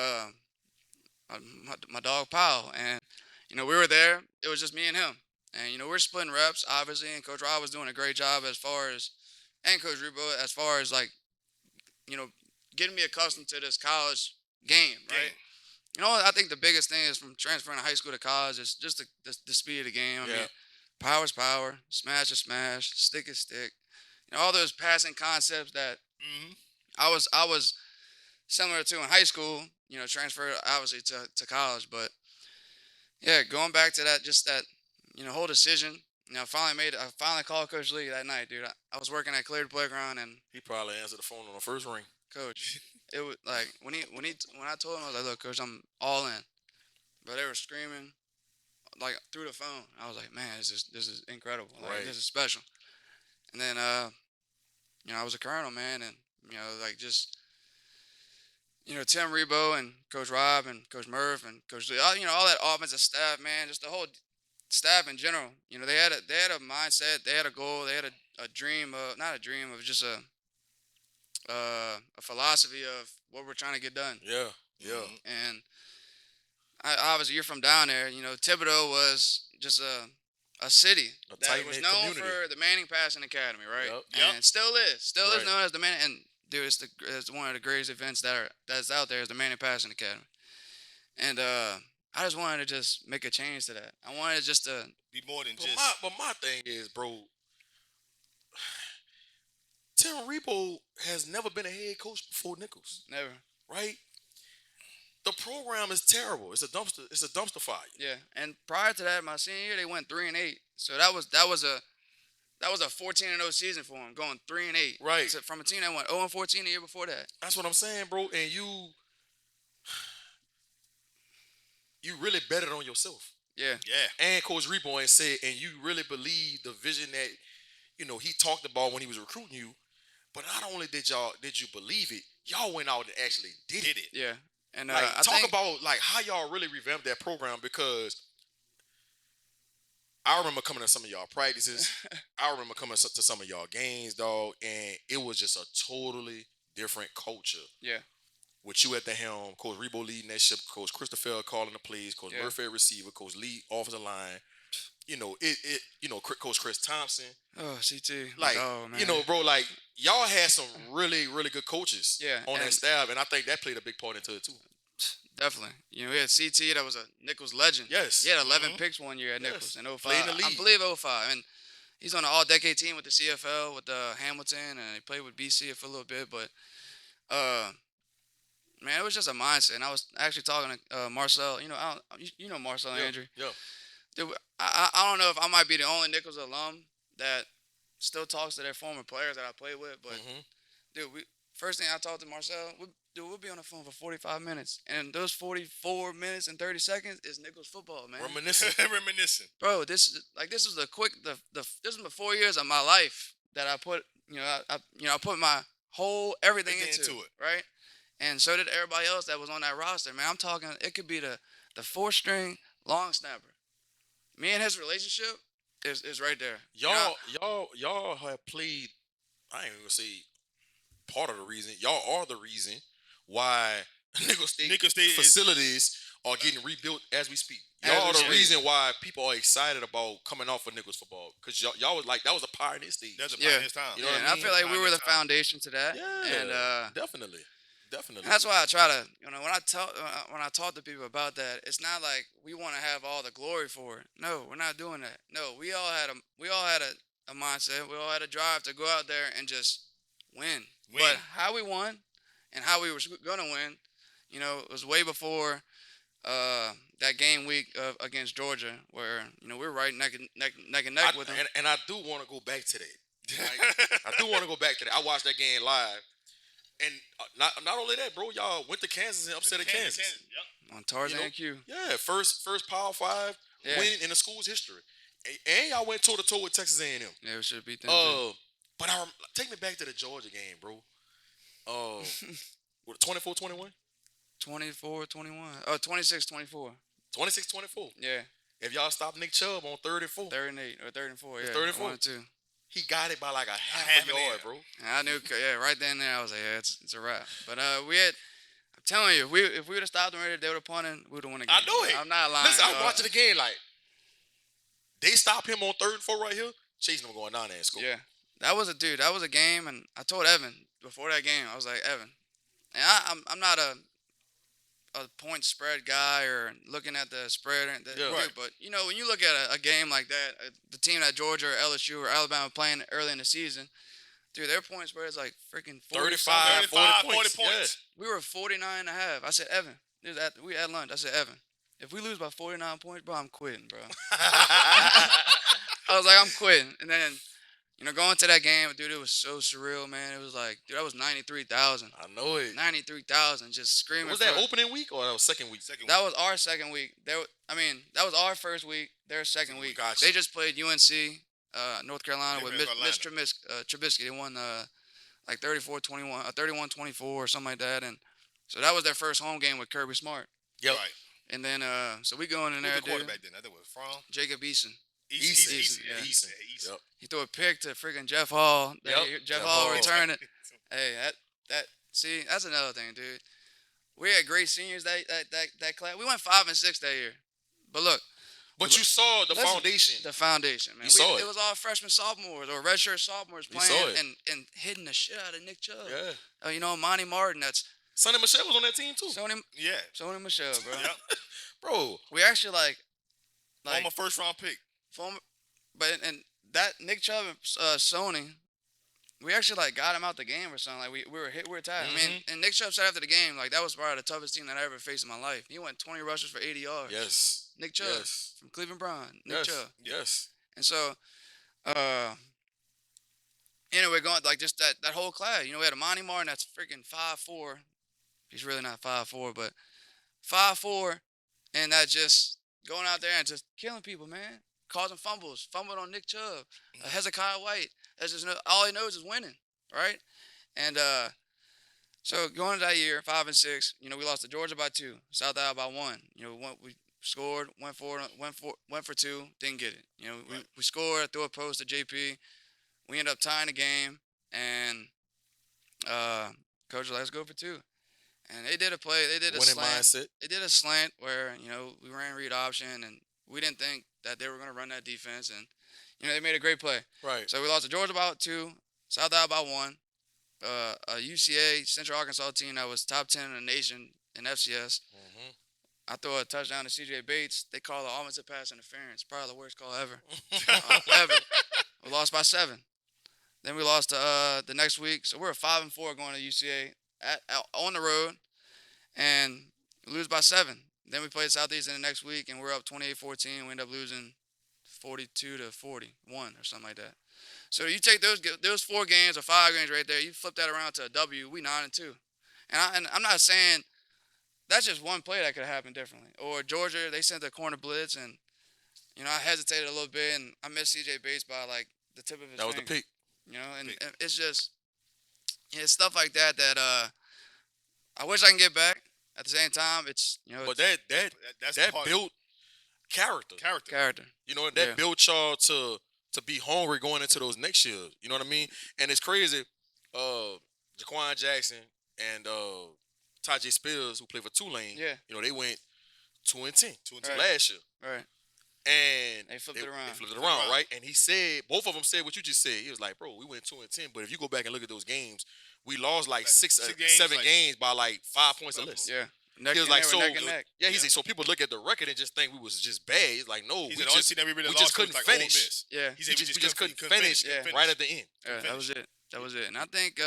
S1: my dog Powell. And we were there. It was just me and him. And we're splitting reps, obviously. And Coach Rob was doing a great job and Coach Rebo as far as getting me accustomed to this college game, right? I think the biggest thing is from transferring to high school to college is just the speed of the game. I mean, power is power, smash is smash, stick is stick. All those passing concepts that I was similar to in high school, transferred obviously to college. But yeah, going back to that, just that, whole decision. I finally called Coach Lee that night, dude. I was working at Cleared Playground, and
S3: He probably answered the phone on the first ring.
S1: Coach, it was like when I told him, I was like, look, Coach, I'm all in. But they were screaming like through the phone. I was like, man, this is incredible. Like,
S3: Right.
S1: this is special. And then I was a colonel, man, and like just Tim Rebo and Coach Rob and Coach Murph and Coach Lee, all that offensive staff, man, just the whole staff in general. They had a mindset, they had a goal, they had a dream of, not a dream of, just a philosophy of what we're trying to get done.
S3: Yeah. Yeah.
S1: And obviously you're from down there. Thibodeau was just a city
S3: A
S1: that was
S3: tight-knit
S1: known
S3: community.
S1: for the Manning Passing Academy, right?
S3: Yep.
S1: And still is
S3: Right.
S1: known as the Manning. And dude, it's one of the greatest events that's out there is the Manning Passing Academy. And I just wanted to just make a change to that. I wanted just to
S2: Be more than
S3: But
S2: just.
S3: my thing is, bro, Tim Rebo has never been a head coach before Nicholls,
S1: never.
S3: right? The program is terrible. It's a dumpster fire.
S1: Yeah. And prior to that, my senior year, they went 3-8. So that was a 14-0 season for them, going 3-8.
S3: Right.
S1: So from a team that went 0-14 the year before that.
S3: That's what I'm saying, bro. And you really betted on yourself.
S1: Yeah.
S2: Yeah.
S3: And Coach Rebo said, and you really believe the vision that he talked about when he was recruiting you. But not only did you believe it, y'all went out and actually did it.
S1: Yeah. And
S3: Like,
S1: I
S3: talk
S1: think,
S3: about like how y'all really revamped that program, because I remember coming to some of y'all practices. I remember coming to some of y'all games, dog, and it was just a totally different culture.
S1: Yeah.
S3: With you at the helm, Coach Rebo leading that ship, Coach Christopher calling the plays, Coach
S1: Yeah.
S3: Murphy at receiver, Coach Lee offensive line. Coach Chris Thompson.
S1: Oh, CT.
S3: Like,
S1: oh, man.
S3: bro, like y'all had some really, really good coaches
S1: Yeah,
S3: on that
S1: and-
S3: staff, and I think that played a big part into it too.
S1: Definitely. We had CT that was a Nicholls legend.
S3: Yes.
S1: He had 11
S2: Mhm.
S1: picks one year at
S3: Yes.
S1: Nicholls in 05.
S3: Played in the
S1: I
S3: league.
S1: believe 05. And he's on the all-decade team with the CFL with Hamilton, and he played with BC for a little bit. But, man, it was just a mindset. And I was actually talking to Marcel. Marcel
S3: Yeah.
S1: Andrew.
S3: Yeah.
S1: Dude, I don't know if I might be the only Nicholls alum that still talks to their former players that I played with. But,
S3: Mhm.
S1: dude, first thing I talked to Marcel, we'll be on the phone for 45 minutes. And those 44 minutes and 30 seconds is Nicholls football, man.
S3: Reminiscent.
S2: Reminiscing.
S1: Bro, this is the 4 years of my life that I put, I put my whole everything
S2: They get
S1: into,
S2: into it.
S1: right? And so did everybody else that was on that roster. Man, I'm talking. It could be the fourth string long snapper. Me and his relationship is right there. You know,
S3: Y'all have played. I ain't even gonna say part of the reason. Y'all are the reason why
S2: Nicholls State
S3: facilities are getting rebuilt as we speak.
S1: As
S3: Y'all
S1: we
S3: are the
S1: speak.
S3: reason why people are excited about coming off of Nicholls football because y'all was like that was a pioneer stage.
S2: That's a
S1: Yeah.
S2: pioneer's time.
S3: You know
S1: yeah,
S3: what
S1: and
S3: I
S1: I
S3: mean?
S1: feel like we were the
S2: Pioneer time.
S1: foundation to that.
S3: Yeah,
S1: And
S3: definitely.
S1: And that's why I try to, when I talk to people about that, it's not like we want to have all the glory for it. No, we're not doing that. No, we all had a mindset. We all had a drive to go out there and just win.
S2: Win.
S1: But how we won and how we were gonna win, it was way before that game week against Georgia, where we were right neck and neck with them.
S3: And I do want to go back to that. I do want to go back to that. I watched that game live, and not only that, bro, y'all went to Kansas and upset Kansas.
S2: Yep.
S1: On Tarzan
S3: You know?
S1: Q.
S3: Yeah, first Power 5
S1: Yeah.
S3: win in the school's history, and y'all went toe to toe with Texas A&M.
S1: Yeah, we should have beat them. Too.
S3: But take me back to the Georgia game, bro. What 24-21?
S1: 24-21. Oh, 26-24.
S3: 26-24.
S1: Yeah.
S3: If y'all stop Nick Chubb on 3rd and 4,
S1: 3rd and 8 or 3rd and 4. Yeah.
S3: 3rd and 4.
S1: 1 and 2.
S3: he got it by like a half
S2: half
S3: a
S2: an
S3: yard,
S2: inch.
S3: bro.
S1: And I knew, right then and there, I was like, yeah, it's a wrap. But we had. I'm telling you, if we would have stopped them right, they would have punted. We would have won the game.
S3: I know it.
S1: I'm not lying.
S3: Listen, I'm
S1: dog.
S3: watching the game like they stop him on 3rd and 4 right here, chasing him going down there and score.
S1: Yeah, that was a game, and I told Evan before that game, I was like, Evan, and I'm not a point spread guy or looking at the spread,
S3: Right.
S1: but when you look at a game like that, the team that Georgia or LSU or Alabama playing early in the season, dude, their point spread is like freaking
S3: 35, 40 points.
S1: We were 49 and a half. I said, Evan, we had lunch. I said, Evan, if we lose by 49 points, bro, I'm quitting, bro. I was like, I'm quitting. And then, going to that game, dude, it was so surreal, man. It was like, dude, that was 93,000.
S3: I know it.
S1: 93,000 just screaming.
S3: Was that opening week or that was second week?
S1: That was our second week. That was our first week, their second week.
S3: Gotcha.
S1: They just played UNC, North Carolina, with
S2: North
S1: Miss Trubisky. They won like 34-21, 31-24 or something like that. And so that was their first home game with Kirby Smart.
S3: Yep.
S2: Right.
S1: And then, so we going in
S2: Who's
S1: there,
S2: the
S1: dude.
S2: quarterback then? I think it was from
S1: Jacob Eason.
S2: East.
S1: yeah.
S2: East.
S3: Yep.
S1: He threw a pick to freaking Jeff Hall.
S3: Yep.
S1: Jeff Hall returned it. Hey, see, that's another thing, dude. We had great seniors that class. We went 5 and 6 that year. But look,
S3: But you saw the foundation.
S1: the foundation, man.
S3: You saw it.
S1: It was all freshmen, sophomores, or redshirt sophomores
S3: You saw
S1: playing
S3: it.
S1: and hitting the shit out of Nick Chubb.
S3: Yeah.
S1: Monty Martin. That's
S3: Sonny Michelle was on that team too.
S2: Yeah.
S1: Sony Michelle, bro.
S2: Yep.
S3: Bro.
S1: We actually like
S2: Former first round pick.
S1: and that Nick Chubb and Sony, we actually got him out the game or something. Like we were tired. I mean, and Nick Chubb said after the game, like that was probably the toughest team that I ever faced in my life. He went 20 rushes for 80 yards.
S3: Yes.
S1: Nick Chubb
S3: Yes.
S1: from Cleveland Brown. Nick
S3: Yes.
S1: Chubb.
S3: Yes.
S1: And so, anyway, going like just that whole class. We had a Monty Martin that's freaking 5'4". He's really not 5'4", but 5'4", and that just going out there and just killing people, man. Causing fumbles, fumbling on Nick Chubb, Hezekiah White. That's just all he knows is winning, right? And so going to that year, 5 and 6, we lost to Georgia by 2, South Alabama by 1. We scored, went for 2, didn't get it. We scored, threw a post to JP. We ended up tying the game, and coach was like, let's go for 2. And they did a play. They did a
S3: Winning
S1: slant.
S3: mindset.
S1: They did a slant where we ran read option, and we didn't think that they were going to run that defense, and they made a great play.
S3: Right.
S1: So we lost to Georgia by 2, South Alabama by 1. A UCA Central Arkansas team that was top 10 in the nation in FCS.
S3: Mm-hmm.
S1: I throw a touchdown to CJ Bates. They call it offensive pass interference. Probably the worst call ever. Ever. We lost by 7. Then we lost the next week. So we're 5 and 4 going to UCA on the road, and we lose by 7. Then we played Southeastern the next week, and we're up 28-14. We end up losing 42-41 or something like that. So you take those 4 games or 5 games right there, you flip that around to a W. We 9-2, and I'm not saying that's just one play that could have happened differently. Or Georgia, they sent the corner blitz, and I hesitated a little bit, and I missed CJ Bates by like the tip of his finger.
S3: That was the pick.
S1: And it's just Yeah, it's stuff like that that I wish I can get back. At the same time, it's
S3: But
S1: it's
S2: That's
S3: that
S2: part of
S3: built character.
S2: character.
S1: character.
S3: You know,
S1: Yeah,
S3: that built y'all to be hungry going into those next years. You know what I mean? And it's crazy. Uh, Jaquan Jackson and Tajay Spears, who played for Tulane,
S1: yeah,
S3: you know, they went 2-10
S2: Two and
S1: Right.
S3: last year.
S1: right.
S3: And
S1: They flipped it around.
S3: They flipped it
S2: Flipped it
S3: around,
S2: around.
S3: right? And he said, both of them said what you just said. He was like, bro, we went 2-10, but if you go back and look at those games, we lost like six,
S2: 6 games,
S3: 7 games by like 5 points or
S2: 5
S3: less.
S2: points.
S1: Yeah, neck,
S3: He was
S1: and
S3: like,
S1: they
S3: so
S1: were neck and neck.
S3: yeah, he
S2: Yeah.
S3: said, so people look at the record and just think we was just bad. It's like, no,
S2: He
S3: we
S2: said the only
S3: just
S2: team that we really
S3: we
S2: lost
S3: just couldn't
S2: was like Ole
S3: finish.
S2: Miss.
S1: Yeah,
S2: He said
S3: We just couldn't finish
S1: Yeah.
S3: right at the end.
S1: yeah, that was it. That was it. And I think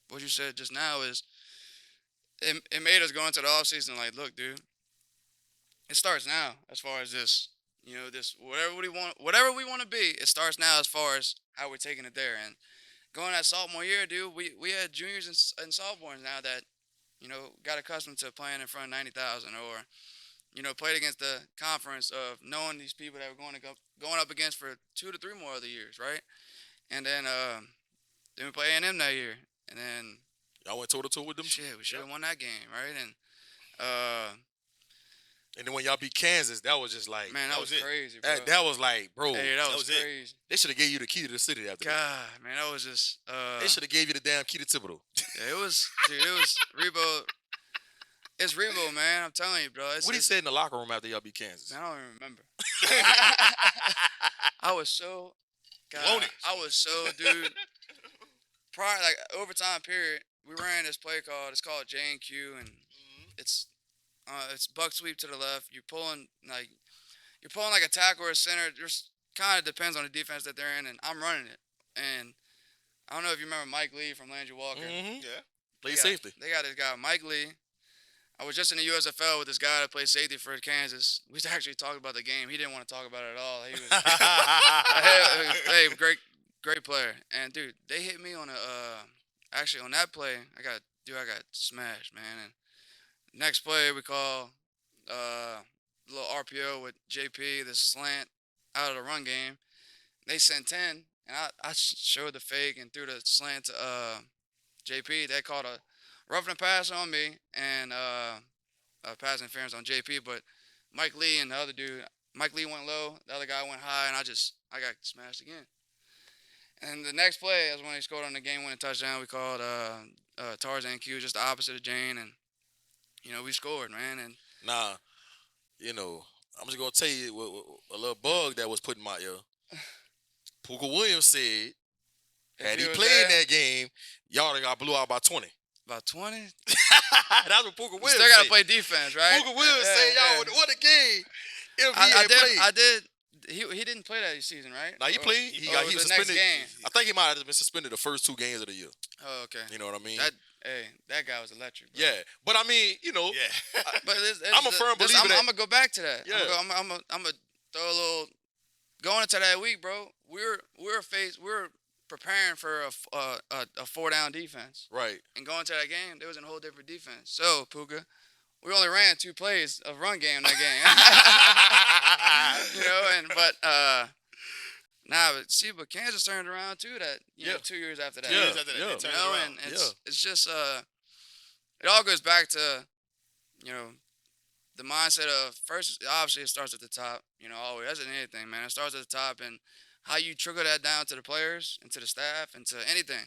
S1: what you said just now is it made us go into the offseason like, look, dude, it starts now as far as this, this whatever we want to be, it starts now as far as how we're taking it there. And going that sophomore year, dude, we had juniors and sophomores now that, got accustomed to playing in front of 90,000 or, played against the conference of knowing these people that we're going up against for 2 to 3 more other years, right? And then we play A&M that year. And then
S3: Y'all went toe to toe with them.
S1: shit, we should have won that game, right? And
S3: And then when y'all beat Kansas, that was just like,
S1: man, that was
S2: was it.
S1: crazy, bro.
S3: that was like, bro,
S1: Hey, that was
S2: was it.
S1: crazy.
S3: they should have gave you the key to the city after that.
S1: God, man, that was just
S3: They should have gave you the damn key to Thibodeau.
S1: yeah, it was Rebo. It's Rebo, man. I'm telling you, bro.
S3: What he said in the locker room after y'all beat Kansas?
S1: Man, I don't even remember. I was so God.
S2: Blown it.
S1: I was so dude. Prior like overtime period, we ran this play called J and Q, and it's buck sweep to the left. You're pulling like a tackle or a center. Just kind of depends on the defense that they're in, and I'm running it. And I don't know if you remember Mike Lee from Landry Walker.
S3: Mm-hmm.
S2: Yeah.
S3: Play
S1: They got-
S3: safety.
S1: They got this guy Mike Lee. I was just in the USFL with this guy that plays safety for Kansas. We actually talked about the game. He didn't want to talk about it at all. He was hey, great player. And dude, they hit me on actually on that play. I got smashed, man. And next play we call a little RPO with JP, this slant out of the run game. They sent 10, and I showed the fake and threw the slant to JP. They called a roughing the pass on me and pass interference on JP. But Mike Lee and the other dude, Mike Lee went low, the other guy went high, and I got smashed again. And the next play is when he scored on the game-winning touchdown. We called Tarzan Q, just the opposite of Jane, and we scored, man. And
S3: Nah, I'm just gonna tell you a little bug that was put in my ear. Puka Williams said, had he
S1: was
S3: played
S1: there,
S3: that game, y'all done got blew out by 20.
S1: about 20,
S3: That's what Puka
S1: we
S3: Williams
S1: still got to
S3: said.
S1: play defense, right?
S3: Puka Williams said, y'all, what a game if he
S1: I
S3: had
S1: did.
S3: played.
S1: I did. He didn't play that season, right?
S3: Now, he
S1: Or-
S3: played.
S1: or
S3: He
S1: it
S3: was
S1: the next
S3: suspended.
S1: game.
S3: I think he might have been suspended the first 2 games of the year.
S1: Oh, okay.
S3: You know what I mean?
S1: That guy was electric. Bro.
S3: Yeah. But I mean,
S2: Yeah.
S1: But
S3: I'm a firm believer that-
S1: I'm gonna go back to that.
S3: Yeah.
S1: I'm gonna throw a little. Going into that week, bro. We're preparing for a 4-down defense,
S3: right.
S1: and going to that game, there was a whole different defense. So Puka, we only ran 2 plays of run game that game. But Kansas turned around too. That
S3: Yeah.
S1: 2 years after that.
S3: Yeah.
S2: Years after that, they turned around.
S1: And it's just it all goes back to the mindset of first. Obviously, it starts at the top. Always that's in anything, man. It starts at the top, and how you trickle that down to the players and to the staff and to anything.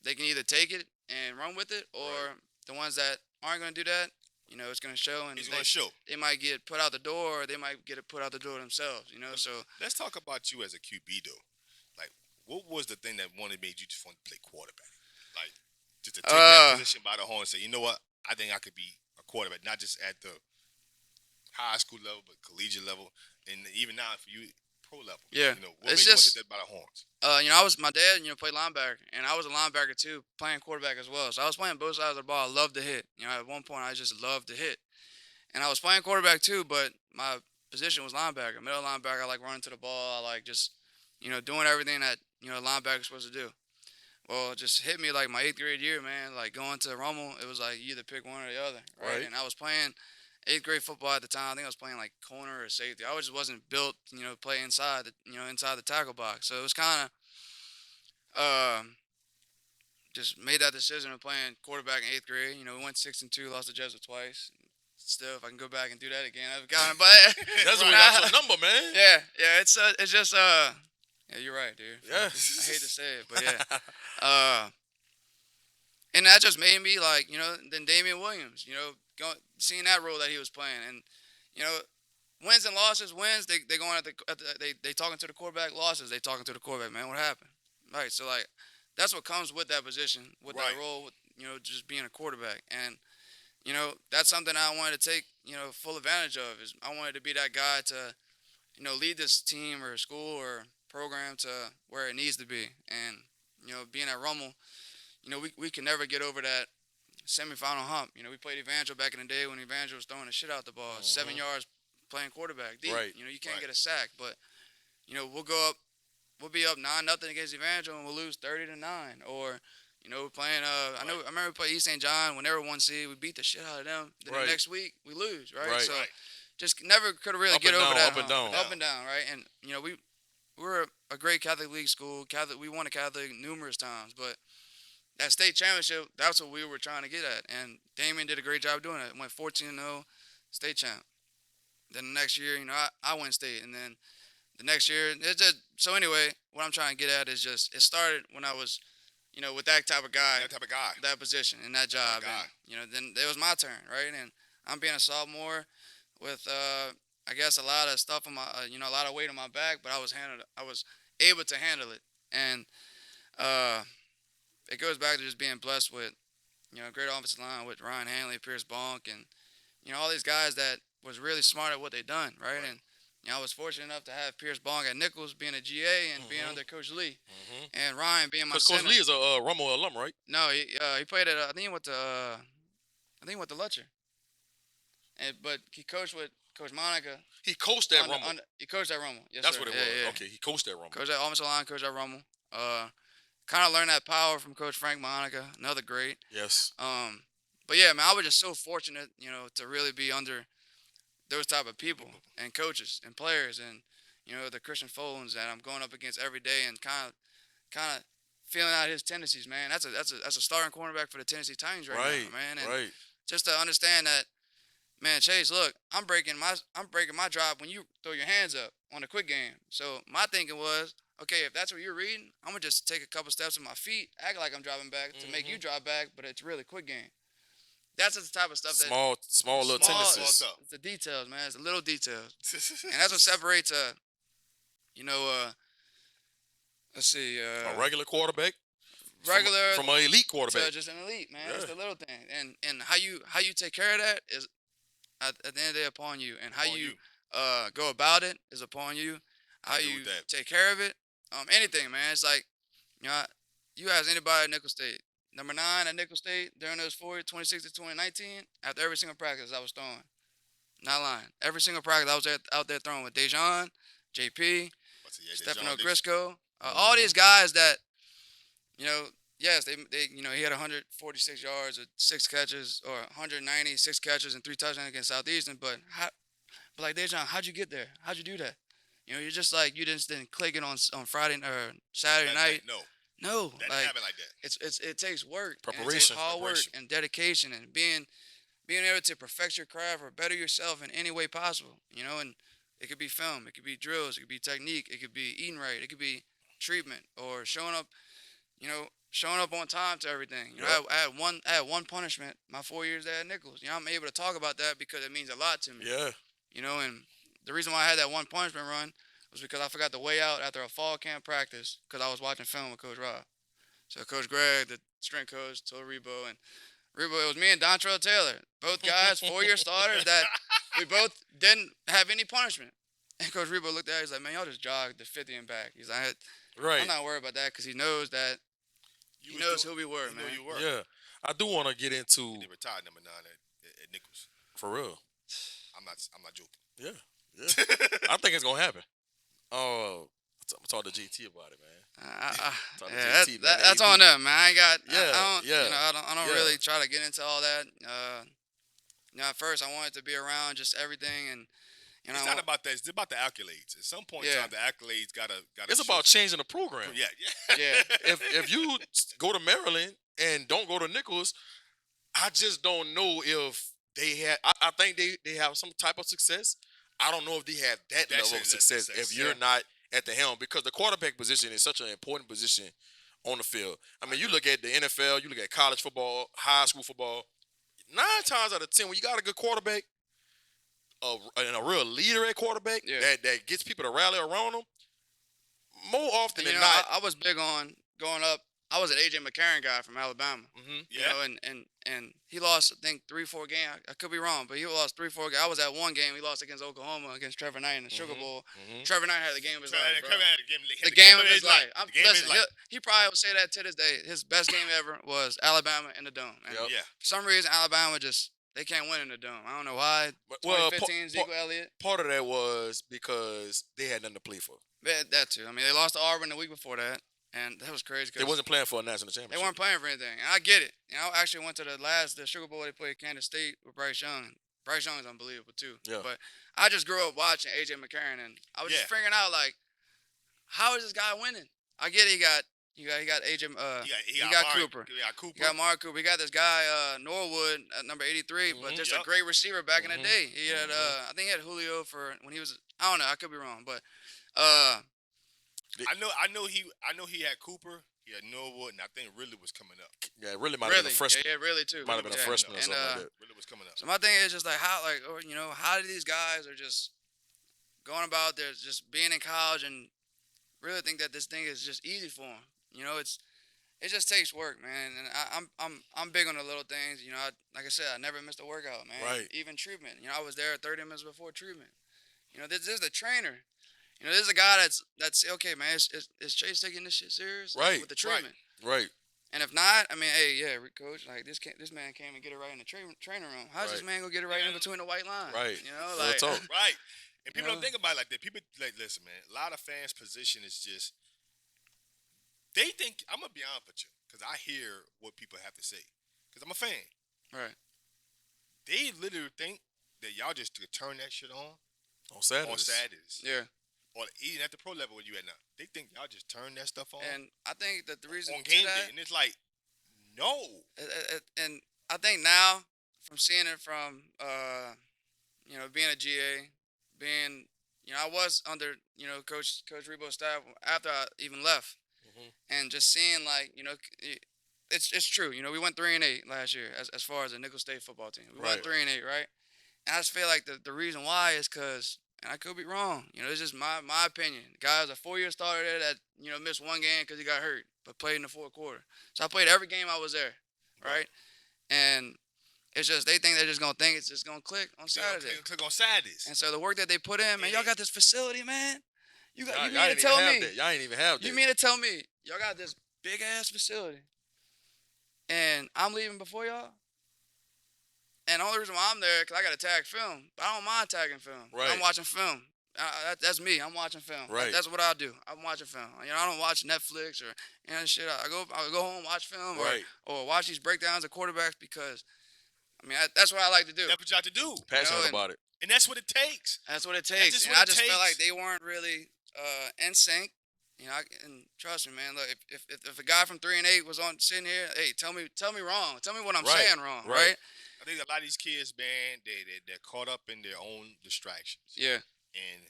S1: They can either take it and run with it, or the ones that aren't going to do that, it's going to show, and
S2: He's going to show.
S1: they might get put out the door, or they might get it put out the door themselves. So
S2: Let's talk about you as a QB, though. Like, what was the thing that made you just want to play quarterback? Like, just to take that position by the horn and say, you know what? I think I could be a quarterback, not just at the high school level, but collegiate level, and even now for you, pro level.
S1: Yeah.
S2: What
S1: It's
S2: made you want to
S1: just-
S2: take that by the horns?
S1: my dad, played linebacker, and I was a linebacker too, playing quarterback as well. So I was playing both sides of the ball. I loved to hit. At one point, I just loved to hit, and I was playing quarterback too. But my position was linebacker, middle linebacker. I like running to the ball. I like just, doing everything that linebacker's supposed to do. Well, it just hit me like my 8th grade year, man. Like going to Rummel, it was like you either pick one or the other, right?
S3: Right.
S1: And I was playing 8th grade football at the time. I think I was playing like corner or safety. I just wasn't built, play inside the tackle box. So it was kind of, Um, just made that decision of playing quarterback in 8th grade. You know, we went 6-2, lost to Jesuit twice. Still, if I can go back and do that again, I've got it. But
S3: That's what we got
S1: nah,
S3: your number, man.
S1: yeah, it's just yeah, you're right, dude.
S3: Yeah.
S1: I hate to say it, but yeah, uh, and that just made me like, then Damian Williams, seeing that role that he was playing, and you know, wins and losses, wins they going they talking to the quarterback, losses they talking to the quarterback. Man, what happened? Right, so like that's what comes with that position, with that
S2: Right.
S1: role, with, just being a quarterback, and that's something I wanted to take full advantage of. Is I wanted to be that guy to lead this team or school or program to where it needs to be, and being at Rummel, we can never get over that semifinal hump. We played Evangel back in the day when Evangel was throwing the shit out the ball, 7 yards playing quarterback deep.
S3: Right.
S1: You can't
S2: Right.
S1: get a sack, but we'll be up 9-0 against Evangel and we'll lose 30-9. Or we're playing. I remember we played East St. John when they were 1 seed. We beat the shit out of them. Then
S3: Right.
S1: the next week we lose. Right.
S3: Right.
S1: So
S2: Right.
S1: just never could have really
S3: Up
S1: get
S3: and
S1: over
S3: down,
S1: that
S3: up and
S1: hump.
S3: down.
S1: Up and down. Right. And we're a great Catholic league school. We won a Catholic numerous times, but that state championship, that's what we were trying to get at. And Damien did a great job doing it. Went 14-0 state champ. Then the next year, I went state, and then the next year, it's just so anyway. What I'm trying to get at is just it started when I was, with that type of guy,
S2: That type of guy.
S1: that position, and that job,
S2: guy.
S1: and then it was my turn, right? And I'm being a sophomore with, I guess a lot of stuff on my, a lot of weight on my back, but I was able to handle it, and uh, it goes back to just being blessed with, great offensive line with Ryan Hanley, Pierce Bonk, and all these guys that was really smart at what they done, right?
S2: Right.
S1: And I was fortunate enough to have Pierce Bonk at Nicholls being a GA and being under Coach Lee, and Ryan being my
S3: Because
S1: center.
S3: Coach Lee is a Rummel alum, right?
S1: No, he played at I think he went to Lutcher, but he coached with Coach Monica.
S3: He coached at Rummel.
S1: He coached at Rummel. Yes,
S3: That's
S1: sir.
S3: what it
S1: Yeah,
S3: was.
S1: yeah.
S3: Okay, he coached at Rummel.
S1: Coach at offensive line, coach at Rummel. Kind of learned that power from Coach Frank Monica, another great.
S3: Yes.
S1: But yeah, man, I was just so fortunate, to really be under those type of people and coaches and players and the Christian Folens that I'm going up against every day and kind of feeling out his tendencies, man. That's a starting cornerback for the Tennessee Titans right
S3: Right.
S1: now, man. And
S3: Right.
S1: just to understand that, man, Chase, look, I'm breaking my drive when you throw your hands up on a quick game. So my thinking was, okay, if that's what you're reading, I'm gonna just take a couple steps with my feet, act like I'm driving back to make you drive back, but it's really quick game. That's the type of stuff that
S3: Small little tendencies.
S2: stuff.
S1: it's the details, man. It's the little details, and that's what separates let's see,
S3: A regular quarterback
S1: regular
S3: from an elite
S1: to
S3: quarterback.
S1: just an elite, man. It's
S3: Yeah.
S1: the little thing, and how you take care of that is at the end of the day upon you, and how
S2: Upon
S1: you
S2: you.
S1: go about it is upon you. How
S2: agree
S1: you
S2: with that.
S1: take care of it, anything, man. It's like you ask anybody at Nicholls State, number 9 at Nicholls State during those 2016 to 2019, after every single practice I was throwing, not lying, every single practice I was out there throwing with Dejan, JP, Stefano Grisco, all these guys that, yes, they he had 146 yards with 6 catches, or 196 catches and 3 touchdowns against Southeastern. But like Dejan, how'd you get there? How'd you do that? You're just like you just didn't click it on Friday or Saturday night.
S2: No,
S1: No,
S2: that didn't
S1: like
S2: happen like that.
S1: it takes work, and it takes
S3: Preparation.
S1: hard work
S2: Preparation.
S1: and dedication, and being able to perfect your craft or better yourself in any way possible. And it could be film, it could be drills, it could be technique, it could be eating right, it could be treatment, or showing up, showing up on time to everything.
S3: Yep.
S1: I had one punishment my 4 years there at Nicholls. I'm able to talk about that because it means a lot to me.
S3: Yeah.
S1: And the reason why I had that one punishment run was because I forgot to weigh out after a fall camp practice because I was watching film with Coach Rob. So Coach Greg, the strength coach, told Rebo, and Rebo, it was me and Dontrell Taylor, both guys, 4-year starters that we both didn't have any punishment. And Coach Rebo looked at it, he's like, man, y'all just jogged the 50 and back. He's like,
S3: Right.
S1: I'm not worried about that because he knows that he knows who we were,
S2: You
S1: man.
S2: know you were.
S3: Yeah. I do want to get into
S2: They retired number 9 at Nicholls.
S3: for real.
S2: I'm not joking.
S3: Yeah. Yeah. I think it's gonna happen. Oh, I'm talking to GT about it, man. Talk to
S1: Yeah,
S3: JT, man,
S1: that's
S3: AD.
S1: on them, man. I ain't got.
S3: Yeah,
S1: I don't.
S3: yeah,
S1: I don't
S3: yeah.
S1: really try to get into all that. At first I wanted to be around just everything, and You know,
S2: It's not about that. It's about the accolades. At some point in
S1: Yeah.
S2: time, the accolades gotta.
S3: It's about changing the program.
S2: Yeah.
S1: Yeah.
S3: If you go to Maryland and don't go to Nicholls, I just don't know if they had. I think they have some type of success. I don't know if they have that
S2: That's
S3: level of
S2: it,
S3: success
S2: that's-
S3: if you're not at the helm, because the quarterback position is such an important position on the field. I mean, you look at the NFL, you look at college football, high school football. 9 times out of 10, when you got a good quarterback, and a real leader at quarterback
S1: Yeah.
S3: that gets people to rally around them, more often
S1: And, you
S3: than
S1: know,
S3: not.
S1: I was big on going up. I was an AJ McCarron guy from Alabama.
S3: Mhm.
S1: You know, and he lost, I think, 3-4 games. I could be wrong, but he lost 3-4 games. I was at one game. He lost against Oklahoma against Trevor Knight in the Sugar Bowl. Trevor Knight had the game of his life, bro. The game of his life. Listen, he probably would say that to this day. His best game ever was Alabama in the Dome. And
S3: Yep.
S2: Yeah.
S1: for some reason, Alabama they can't win in the Dome. I don't know why.
S3: Well,
S1: 2015, Zeke Elliott.
S3: part of that was because they had nothing to play for.
S1: That too. I mean, they lost to Auburn the week before that, and that was crazy.
S3: They wasn't playing for a national
S1: They
S3: championship.
S1: weren't playing for anything. And I get it. You know, I actually went to the Sugar Bowl. They played Kansas State with Bryce Young. Bryce Young is unbelievable too.
S3: Yeah.
S1: But I just grew up watching AJ McCarron, and I was just figuring out, like, how is this guy winning? I get it. He got AJ. He got Cooper.
S2: He got Cooper.
S1: He got Mark Cooper. He got this guy Norwood at number 83, but just a great receiver back in the day. He had I think he had Julio for when he was. I don't know. I could be wrong, but
S2: I know he had Cooper. He had Norwood, and I think Ridley was coming up.
S3: Yeah, really might have been a freshman.
S1: Yeah, really too.
S3: Might have been a freshman or
S1: And,
S3: something like that.
S2: Ridley was coming up.
S1: So my thing is just like how do these guys are just going about their just being in college and really think that this thing is just easy for them. You know, it just takes work, man. And I'm big on the little things. You know, like I said, I never missed a workout, man.
S3: Right.
S1: Even treatment. You know, I was there 30 minutes before treatment. You know, this is the trainer. You know, this is a guy that's okay, man. Is Chase taking this shit serious? Like,
S3: Right.
S1: with the treatment.
S3: Right.
S1: And if not, I mean, hey, yeah, coach, like this man came and get it right in the trainer room. How's this man gonna get it right in between the white lines?
S3: Right.
S1: You know,
S3: Real
S1: like
S3: talk.
S2: Right. And people
S1: You
S2: don't
S1: know?
S2: think about it like that. People like listen, man. A lot of fans' position is just they think I'm gonna be honest with you because I hear what people have to say because I'm a fan.
S1: right.
S2: They literally think that y'all just could turn that shit on
S3: On Saturdays.
S1: Yeah.
S2: or even at the pro level where you at now. They think y'all just turn that stuff on
S1: And I think that the reason
S2: on
S1: to
S2: game
S1: that,
S2: day, and it's like, no.
S1: and I think now from seeing it from you know, being a GA, being, you know, I was under, you know, Coach Rebo's staff after I even left, and just seeing, like, you know, it's true. You know, we went 3-8 last year as far as the Nicholls State football team. We went 3-8, right? And I just feel like the reason why is because, and I could be wrong, you know, it's just my opinion. The guy was a 4-year starter there that, you know, missed one game because he got hurt, but played in the fourth quarter. So I played every game I was there, right? And it's just, they think they're just going to think it's just going to click on Saturday.
S2: Click on Saturdays.
S1: And so the work that they put in, man, y'all got this facility, man. You
S3: Y'all
S1: mean to
S3: ain't
S1: tell
S3: even have
S1: me?
S3: that. Y'all ain't even have that.
S1: You mean to tell me y'all got this big ass facility, and I'm leaving before y'all? And the only reason why I'm there because I got to tag film. But I don't mind tagging film.
S3: Right.
S1: I'm watching film. That's me. I'm watching film.
S3: Right.
S1: That's what I do. I'm watching film. You know, I don't watch Netflix or shit. I go home, watch film,
S3: Right.
S1: or watch these breakdowns of quarterbacks because, I mean, that's what I like to do.
S2: That's what you have to do.
S3: Passionate
S1: and-
S3: about it.
S2: And that's what it takes.
S1: That's what it takes.
S2: just
S1: And
S2: what
S1: I
S2: it
S1: just felt like
S2: takes.
S1: they weren't really in sync. You know, and trust me, man. Look, if a guy from 3-8 was on sitting here, hey, tell me wrong. Tell me what I'm
S3: Right,
S1: saying wrong,
S3: right.
S1: right?
S2: I think a lot of these kids, man, they're caught up in their own distractions.
S1: Yeah,
S2: And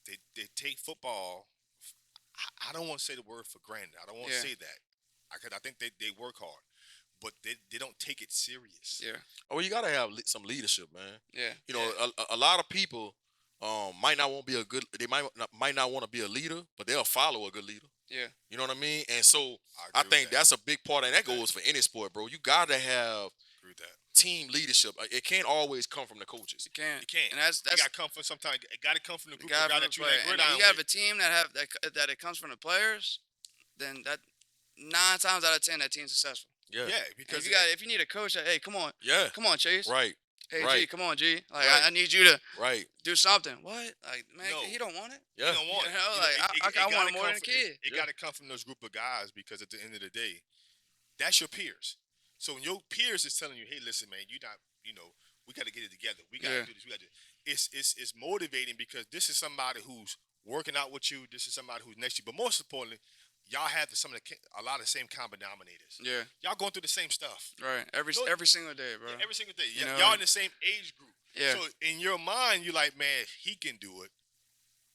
S2: they take football. I don't want to say the word for granted. I don't want to
S1: Yeah.
S2: say that. I think they work hard. But they don't take it serious.
S1: yeah,
S3: Oh, you gotta have some leadership, man.
S1: yeah.
S3: You know, a lot of people might not want to be a good. They might not want to be a leader, but they'll follow a good leader.
S1: Yeah.
S3: You know what I mean? And so
S2: I
S3: I
S2: agree
S3: think
S2: with that.
S3: that's a big part, and that goes for any sport, bro. You gotta have
S2: Agree with that.
S3: team leadership. It can't always come from the coaches.
S1: You can't.
S2: You can't.
S1: And that's
S2: It got to come from sometimes. It got to come from the
S1: the
S2: group
S1: guy
S2: of guys
S1: from the
S2: that you
S1: player.
S2: like
S1: And
S2: gridiron
S1: if you have
S2: with.
S1: a team that it comes from the players, then that 9 times out of 10 that team's successful.
S3: Yeah.
S2: Yeah,
S1: And
S2: because
S1: if you need a coach, hey, come on,
S3: Yeah.
S1: Chase.
S3: Right.
S1: Hey, G,
S3: Right.
S1: come on, G. Like
S3: Right.
S1: I need you to
S3: Right.
S1: do something. What? Like, man,
S2: No.
S1: he don't want it.
S3: Yeah.
S2: you don't want
S1: You
S2: it.
S1: know,
S2: You
S1: like, I
S2: gotta
S1: want it more
S2: come
S1: than a
S2: from-
S1: kid.
S2: It got to come from those group of guys because at the end of the day, that's your peers. So when your peers is telling you, hey, listen, man, we got to get it together. We got to
S1: Yeah.
S2: do this. We got to. it's motivating because this is somebody who's working out with you. This is somebody who's next to you. But most importantly, y'all have a lot of the same common denominators.
S1: Yeah.
S2: Y'all going through the same stuff.
S1: Right. Every single day, bro.
S2: Yeah, every single day.
S1: You know,
S2: Y'all in the same age group.
S1: Yeah.
S2: So in your mind, you're like, man, he can do it.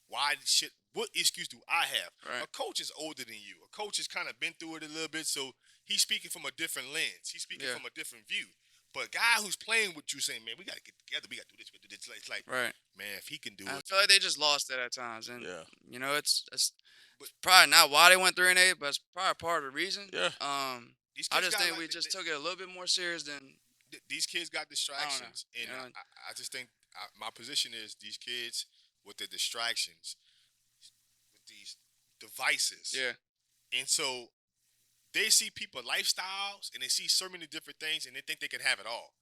S2: Why shit? What excuse do I have?
S1: Right.
S2: A coach is older than you. A coach has kind of been through it a little bit, so he's speaking from a different lens. He's speaking from a different view. But a guy who's playing with you saying, man, we got to get together. We got to do this. We got to do this. It's like,
S1: right.
S2: man, if he can do
S1: I
S2: it.
S1: feel like they just lost it at times. And, you know, it's
S2: But-
S1: probably not why they went 3-8, but it's probably part of the reason.
S3: Yeah.
S2: These
S1: I
S2: kids
S1: just
S2: got,
S1: think
S2: like,
S1: we just took it a little bit more serious than.
S2: these kids got distractions. And
S1: You know?
S2: I just think my position is these kids with the distractions, with these devices.
S1: Yeah.
S2: And so they see people lifestyles and they see so many different things and they think they can have it all.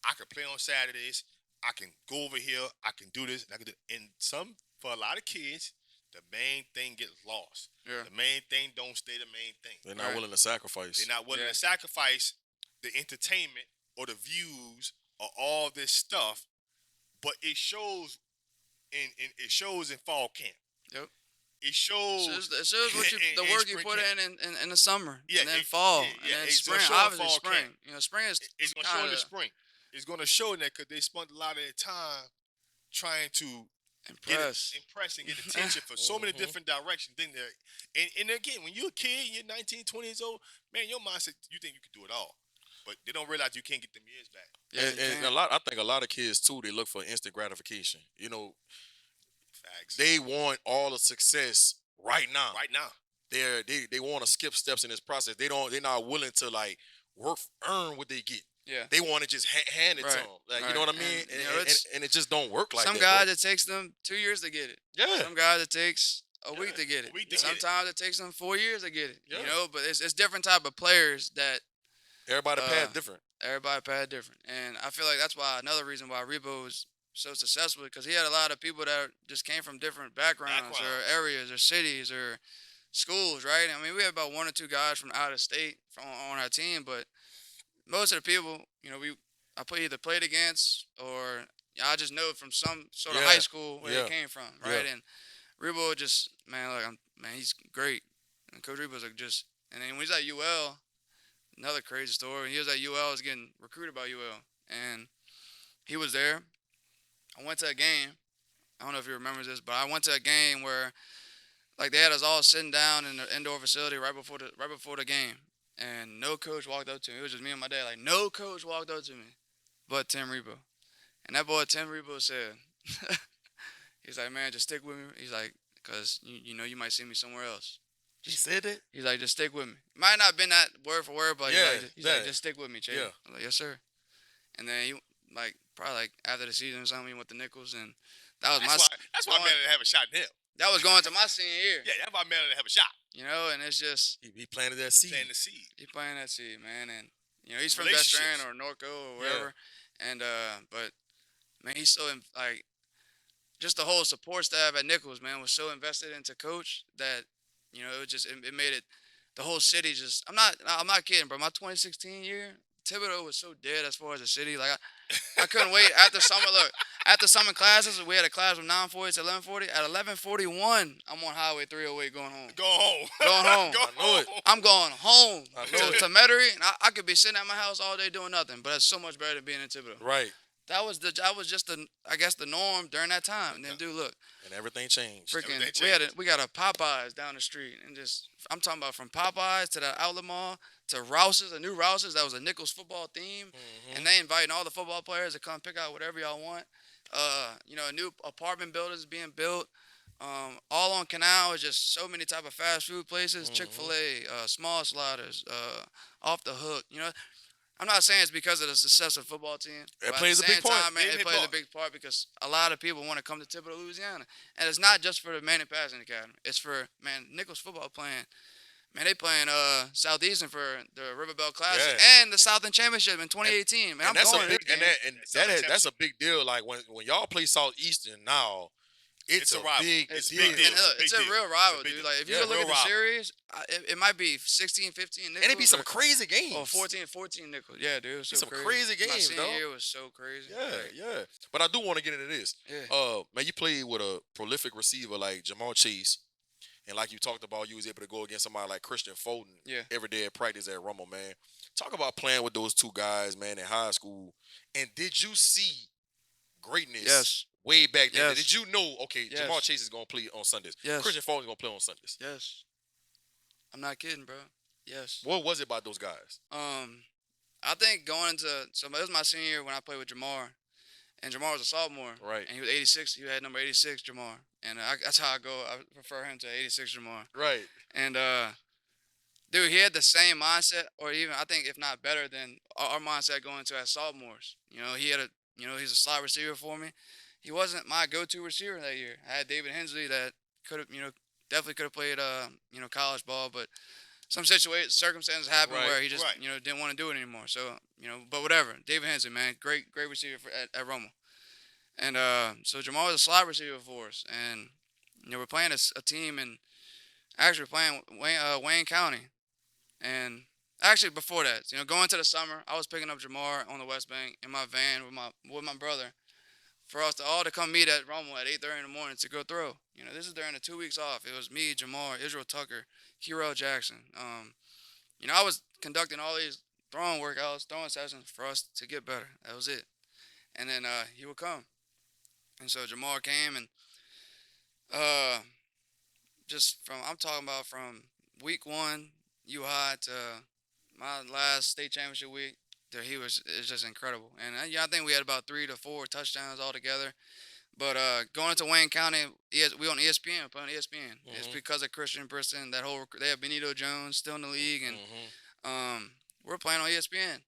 S2: I can play on Saturdays. I can go over here. I can do this. And I can do. And for a lot of kids, the main thing gets lost.
S1: Yeah.
S2: The main thing don't stay the main thing.
S3: They're not willing to sacrifice.
S2: They're not willing to sacrifice the entertainment or the views or all this stuff, but it shows in fall camp.
S1: Yep.
S2: It shows.
S1: It shows what the work you put in the summer,
S2: Yeah,
S1: and then fall,
S2: yeah,
S1: and then
S2: it's
S1: spring.
S2: gonna show in
S1: Obviously,
S2: fall
S1: spring.
S2: camp.
S1: You know, spring is.
S2: It's going to show in the spring. It's going to show in that because they spent a lot of their time trying to impress and get attention for so many different directions. And again, when you're a kid, you're 19, 20 years old, man, your mindset, you think you can do it all. But they don't realize you can't get them years back.
S1: Yeah,
S3: and I think a lot of kids too, they look for instant gratification. You know,
S2: Facts.
S3: they want all the success right now.
S2: Right now.
S3: They want to skip steps in this process. They're not willing to like earn what they get.
S1: Yeah.
S3: They want to just hand it to them. Like, you know what I mean?
S1: And, you know,
S3: and it just don't work like
S1: some
S3: that.
S1: guys
S3: Bro.
S1: it takes them 2 years to get it.
S3: Yeah.
S1: Some guys it takes a week to get it. Sometimes it takes them 4 years to get it.
S3: Yeah.
S1: You know, but it's different type of players that
S3: Everybody path different.
S1: Everybody path different. And I feel like that's why another reason why Rebo was so successful, because he had a lot of people that just came from different backgrounds or areas or cities or schools, right? I mean, we have about 1 or 2 guys from out of state on our team, but most of the people, you know, I either played against or I just know from some sort of high school where they came from, right? And Rebo just, man, he's great. And Coach Rebo's just, and then when he's at UL, another crazy story. When he was at UL, I was getting recruited by UL, and he was there. I went to a game. I don't know if he remembers this, but I went to a game where, like, they had us all sitting down in the indoor facility right before the game, and no coach walked up to me. It was just me and my dad. Like, no coach walked up to me, but Tim Rebo. And that boy Tim Rebo said, he's like, man, just stick with me. He's like, because you know you might see me somewhere else.
S3: He said it?
S1: He's like, just stick with me. Might not have been that word for word, but he's like, just stick with me, Chase.
S3: Yeah.
S1: I'm like, yes, sir. And then he, probably after the season or something, he went to Nicholls, and that was
S2: that's why I'm mad to have a shot in him.
S1: That was going to my senior year.
S2: Yeah, that's why I'm mad to have a shot.
S1: You know, and it's just
S3: he planted that seed.
S2: Planting the seed.
S1: He planted that seed, man, and you know he's from Veteran or Norco or wherever, and but man, he's so just the whole support staff at Nicholls, man, was so invested into Coach that you know it made it the whole city just. I'm not kidding, bro. My 2016 year, Thibodeau was so dead as far as the city. Like I couldn't wait after summer. Look, after summer classes, we had a class from 9:40 to 11:40. At 11:41, I'm on Highway 308 going home.
S2: Go home.
S1: Going home.
S3: I know it.
S1: I'm going home
S3: to
S1: Metairie, and I could be sitting at my house all day doing nothing, but it's so much better than being in Thibodeau.
S3: Right.
S1: That was just the norm during that time. And then dude, look,
S3: and everything changed.
S1: We got a Popeyes down the street, and I'm talking about from Popeyes to the outlet mall to Rouse's, a new Rouse's that was a Nicholls football theme, and they inviting all the football players to come pick out whatever y'all want. You know, a new apartment buildings being built. All on Canal is just so many type of fast food places, Chick-fil-A, Small Sliders, Off the Hook. You know, I'm not saying it's because of the success of the football team.
S3: It plays a big part.
S1: It plays a big part because a lot of people want to come to Thibodeau, Louisiana. And it's not just for the Manning Passing Academy. It's for, man, Nicholls football playing. Man, they playing Southeastern for the Riverbell Classic and the Southern Championship in 2018. Man,
S3: and that's a big deal. Like when y'all play Southeastern now, It's
S2: a
S3: a
S2: rival.
S3: big
S2: It's a
S3: deal.
S2: big deal.
S1: And look,
S2: It's
S1: it's
S2: a
S1: a
S2: big
S1: real
S2: deal.
S1: rival,
S2: It's a big
S1: dude.
S2: deal.
S1: Like if you
S3: Yeah,
S1: go look
S3: real
S1: at the
S3: rival.
S1: series, it might be 16, 15 Nicholls.
S3: And it be some crazy games.
S1: or 14, 14 Nicholls. Yeah, dude, it was so
S3: Some
S1: crazy.
S3: crazy
S1: My
S3: games,
S1: senior
S3: dog.
S1: year was so crazy.
S3: Yeah,
S1: Like,
S3: yeah. But I do want to get into this.
S1: yeah.
S3: Man, you played with a prolific receiver like Jamal Chase, and like you talked about, you was able to go against somebody like Christian Fulton
S1: Yeah.
S3: every day at practice at Rummel, man. Talk about playing with those two guys, man, in high school. And did you see greatness
S1: Yes.
S3: way back then?
S1: Yes.
S3: Did you know, okay,
S1: Yes.
S3: Jamal Chase is going to play on Sundays.
S1: Yes.
S3: Christian Fulton's going to play on Sundays.
S1: Yes. I'm not kidding, bro. Yes.
S3: What was it about those guys?
S1: I think going into it was my senior year when I played with Jamar, and Jamar was a sophomore,
S3: Right.
S1: And he was 86. He had number 86, Jamar, and that's how I go. I prefer him to 86 Jamar.
S3: Right.
S1: And dude, he had the same mindset, or even I think if not better than our mindset going into as sophomores. He's a slot receiver for me. He wasn't my go-to receiver that year. I had David Hensley that could have, definitely could have played, college ball, but some circumstances happened
S3: Right,
S1: where he just,
S2: right.
S1: didn't want to do it anymore. So, but whatever. David Hensley, man, great receiver at Rummel. And so Jamal was a slot receiver for us, and we're playing a team, and actually playing Wayne County, and actually before that, going into the summer, I was picking up Jamar on the West Bank in my van with my brother, for us to all to come meet at Rummel at 8:30 in the morning to go throw. This is during the 2 weeks off. It was me, Jamar, Israel Tucker, Kiro Jackson. I was conducting all these throwing workouts, throwing sessions for us to get better. That was it. And then he would come. And so Jamar came, and I'm talking about from week 1, U-High, to my last state championship week, it's just incredible. And I think we had about 3 to 4 touchdowns altogether. But going into Wayne County, we on ESPN, playing on ESPN.
S3: Mm-hmm.
S1: It's because of Christian Briston. They have Benito Jones still in the league, and we're playing on ESPN.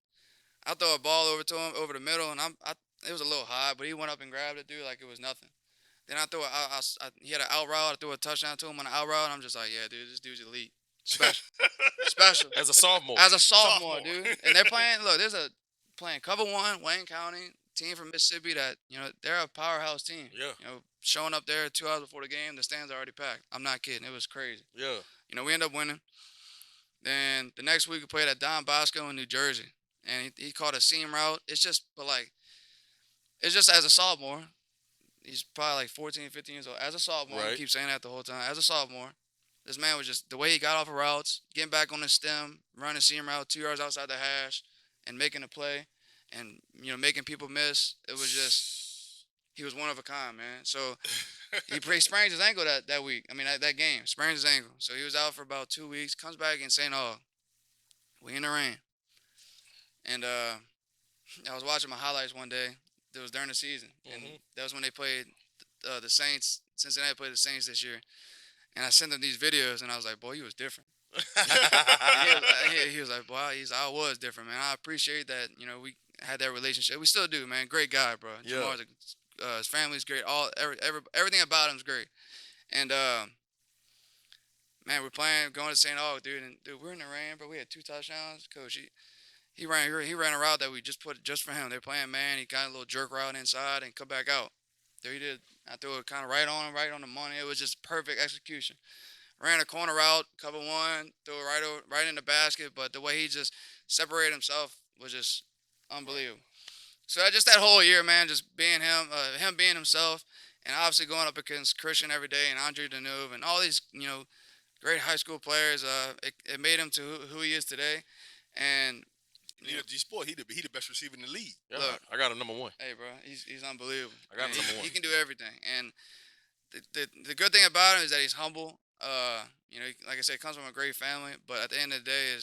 S1: I throw a ball over to him over the middle, and it was a little high, but he went up and grabbed it, dude, like it was nothing. Then he had an out route. I threw a touchdown to him on an out route, and I'm just like, yeah, dude, this dude's elite, special, special.
S3: As a sophomore.
S1: As a sophomore, dude. And they're playing. Look, playing cover 1, Wayne County team from Mississippi that they're a powerhouse team.
S3: Yeah.
S1: Showing up there 2 hours before the game, the stands are already packed. I'm not kidding. It was crazy.
S3: Yeah.
S1: We ended up winning. Then the next week we played at Don Bosco in New Jersey, and he caught a seam route. It's just as a sophomore. He's probably like 14, 15 years old. As a sophomore,
S3: Right.
S1: I keep saying that the whole time. As a sophomore, this man was just, the way he got off of routes, getting back on the stem, running seam route 2 yards outside the hash, and making a play, and making people miss. It was just, he was one of a kind, man. So he sprained his ankle that week. I mean that game, sprained his ankle. So he was out for about 2 weeks. Comes back and saying, "Oh, we in the rain." And I was watching my highlights one day. It was during the season, and that was when they played the Saints. Cincinnati played the Saints this year, and I sent him these videos, and I was like, "Boy, you was different." He was like, "Boy, I was different, man. I appreciate that. We had that relationship. We still do, man. Great guy, bro.
S3: Yeah.
S1: Jamar's his family's great. Everything about him's great." And man, we're going to St. Aug, dude, and we're in the rain, bro. We had 2 touchdowns. Coach, he ran a route that we just put just for him. They're playing man. He got a little jerk route inside and come back out. There he did. I threw it kind of right on the money. It was just perfect execution. Ran a corner route, cover 1, threw it right in the basket. But the way he just separated himself was just unbelievable. So just that whole year, man, just being him being himself, and obviously going up against Christian every day and Andre Deneuve and all these great high school players. It made him to who he is today, and.
S2: G-Sport, he the best receiver in the league.
S3: Yeah,
S1: Look,
S3: I got a number 1.
S1: Hey, bro, he's unbelievable.
S3: I got number 1.
S1: He can do everything, and the good thing about him is that he's humble. Like I said, comes from a great family. But at the end of the day,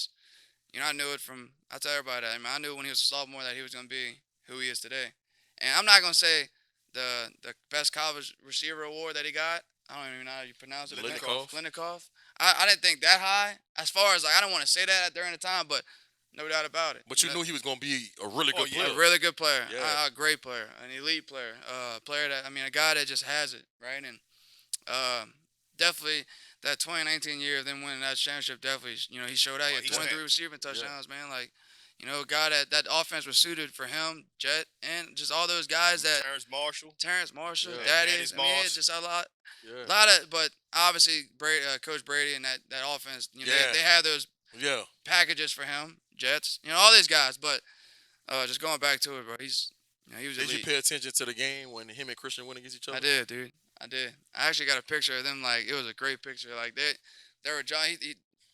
S1: I knew it from. I tell everybody that. I knew when he was a sophomore that he was gonna be who he is today. And I'm not gonna say the best college receiver award that he got. I don't even know how you pronounce it. Linnikoff. I didn't think that high. As far as I don't want to say that during the time, but. No doubt about it.
S3: But you knew he was going to be a really good player.
S1: A really good player.
S3: Yeah.
S1: A great player. An elite player. A guy that just has it, right? And definitely that 2019 year of them winning that championship, definitely, he showed out. He had 23 receiving touchdowns, man. Like, You know, a guy that offense was suited for him, Jet, and just all those guys that
S2: Terrence Marshall,
S1: Terrence Marshall,
S3: Yeah.
S1: Daddies.
S2: Dennis
S1: I mean, it's
S2: Moss.
S1: just a lot.
S3: Yeah.
S1: A lot of, but obviously, Coach Brady and that offense, you know,
S3: Yeah.
S1: they have those
S3: Yeah.
S1: packages for him, Jets, you know, all these guys. But just going back to it, bro, he was
S3: Did you
S1: elite.
S3: pay attention to the game when him and Christian went against each other?
S1: I did, dude. I did. I actually got a picture of them. Like it was a great picture. Like they were John.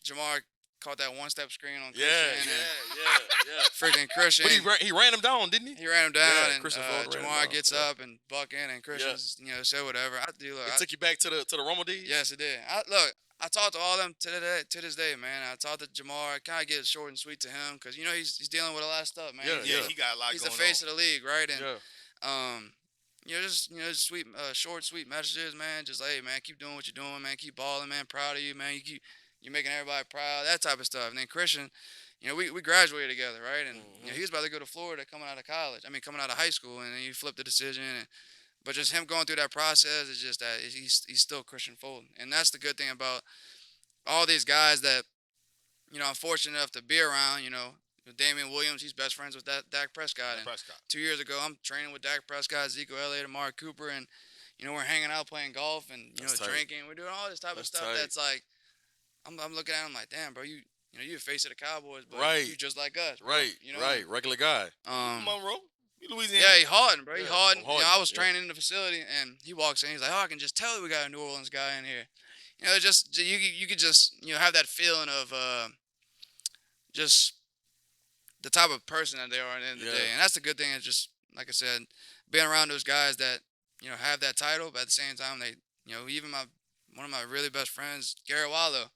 S1: Jamar caught that one-step screen on
S3: Yeah,
S1: Christian,
S3: yeah.
S1: and freaking Christian.
S3: But he ran him down, didn't he?
S1: He ran him down,
S3: Yeah,
S1: and
S3: Christian Fulton ran him
S1: Jamar
S3: down.
S1: gets
S3: Yeah.
S1: up and buck in, and Christian's you know said whatever. I do look.
S3: It took you back to the Romo days.
S1: Yes, it did. Look. I talked to all of them to this day, man. I talked to Jamar. I kind of get it short and sweet to him because you know he's dealing with a lot of stuff, man.
S3: Yeah,
S2: Yeah, he got a lot
S1: He's
S2: going
S1: the face
S2: on.
S1: of the league, right? And
S3: Yeah.
S1: just sweet, short, sweet messages, man. Just like, hey, man, keep doing what you're doing, man. Keep balling, man. Proud of you, man. You're making everybody proud. That type of stuff. And then Christian, you know, we graduated together, right? And you know, he was about to go to Florida coming out of college. I mean, coming out of high school, and then he flipped the decision. But just him going through that process is just that he's still Christian Fulton, and that's the good thing about all these guys that you know I'm fortunate enough to be around. You know, Damian Williams, he's best friends with that Dak Prescott. And
S2: Prescott.
S1: 2 years ago, I'm training with Dak Prescott, Ezekiel Elliott, Amari Cooper, and you know we're hanging out playing golf and you know
S3: That's tight.
S1: drinking. We're doing all this type of
S3: That's
S1: stuff
S3: tight.
S1: that's like I'm looking at him like, damn, bro, you know you're the face of the Cowboys, but
S3: Right.
S1: you just like us, bro.
S3: Right.
S1: You know,
S3: Right. Regular guy.
S2: Monroe, you Louisiana.
S1: yeah, he Harden, bro. He
S3: Yeah,
S1: Harden.
S3: from
S1: You know,
S3: Harden,
S1: I was
S3: yeah.
S1: training in the facility, and he walks in. He's like, "Oh, I can just tell we got a New Orleans guy in here." You know, it's just you could just you know have that feeling of just the type of person that they are at the end of the
S3: Yeah.
S1: day, and that's the good thing. Is just like I said, being around those guys that you know have that title, but at the same time they you know even one of my really best friends, Garrett Wallow,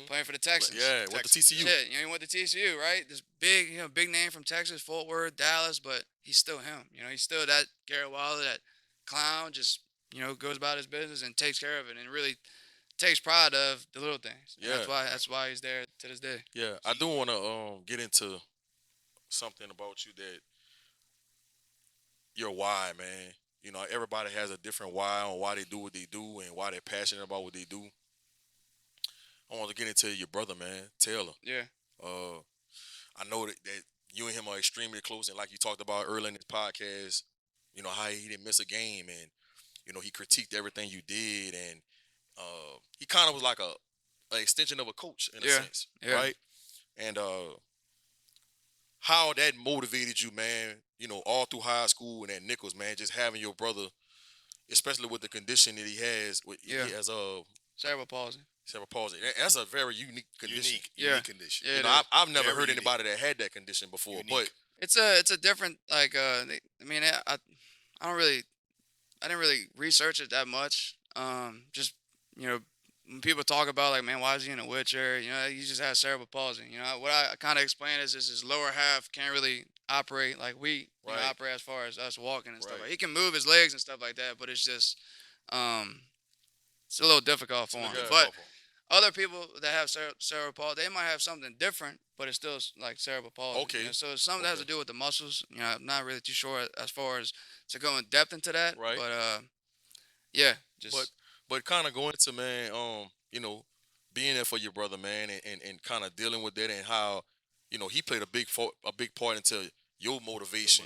S1: playing for the Texans.
S3: Yeah. Went to TCU.
S1: Shit, you know, he went to TCU, right? This big, you know, big name from Texas, Fort Worth, Dallas, but he's still him. You know, he's still that Garrett Wilder, that clown, just, you know, goes about his business and takes care of it and really takes pride of the little things. And
S3: Yeah.
S1: That's why he's there to this day.
S3: Yeah. I do want to get into something about you that your why, man. You know, everybody has a different why on why they do what they do and why they're passionate about what they do. I want to get into your brother, man, Taylor.
S1: Yeah.
S3: I know that you and him are extremely close, and like you talked about earlier in this podcast, you know how he didn't miss a game, and you know he critiqued everything you did, and he kind of was like a extension of a coach in a
S1: Yeah,
S3: sense,
S1: yeah.
S3: right? And how that motivated you, man. You know, all through high school and at Nicholls, man, just having your brother, especially with the condition that he has,
S1: Yeah.
S3: he has
S1: Cerebral palsy.
S3: cerebral palsy. That's a very unique condition.
S1: Yeah.
S2: condition.
S1: Yeah,
S3: You
S1: it
S3: know,
S1: is.
S3: I've never
S2: Very
S3: heard
S2: unique.
S3: anybody that had that condition before,
S2: Unique.
S3: but
S1: It's a different like I mean I didn't really research it that much. Just you know when people talk about like man why is he in a wheelchair? You know he just has cerebral palsy. You know what I kind of explain is his lower half can't really operate like we you know,
S3: Right.
S1: operate as far as us walking and stuff.
S3: Right.
S1: Like, he can move his legs and stuff like that, but it's just it's a little difficult for him.
S3: Yeah.
S1: But other people that have cerebral palsy, they might have something different, but it's still like cerebral palsy.
S3: Okay.
S1: You know? So it's something that has to do with the muscles. You know, I'm not really too sure as far as to go in depth into that.
S3: Right.
S1: But yeah, just
S3: but kind of going to man, you know, being there for your brother, man, and kind of dealing with that and how, you know, he played a big part into your motivation.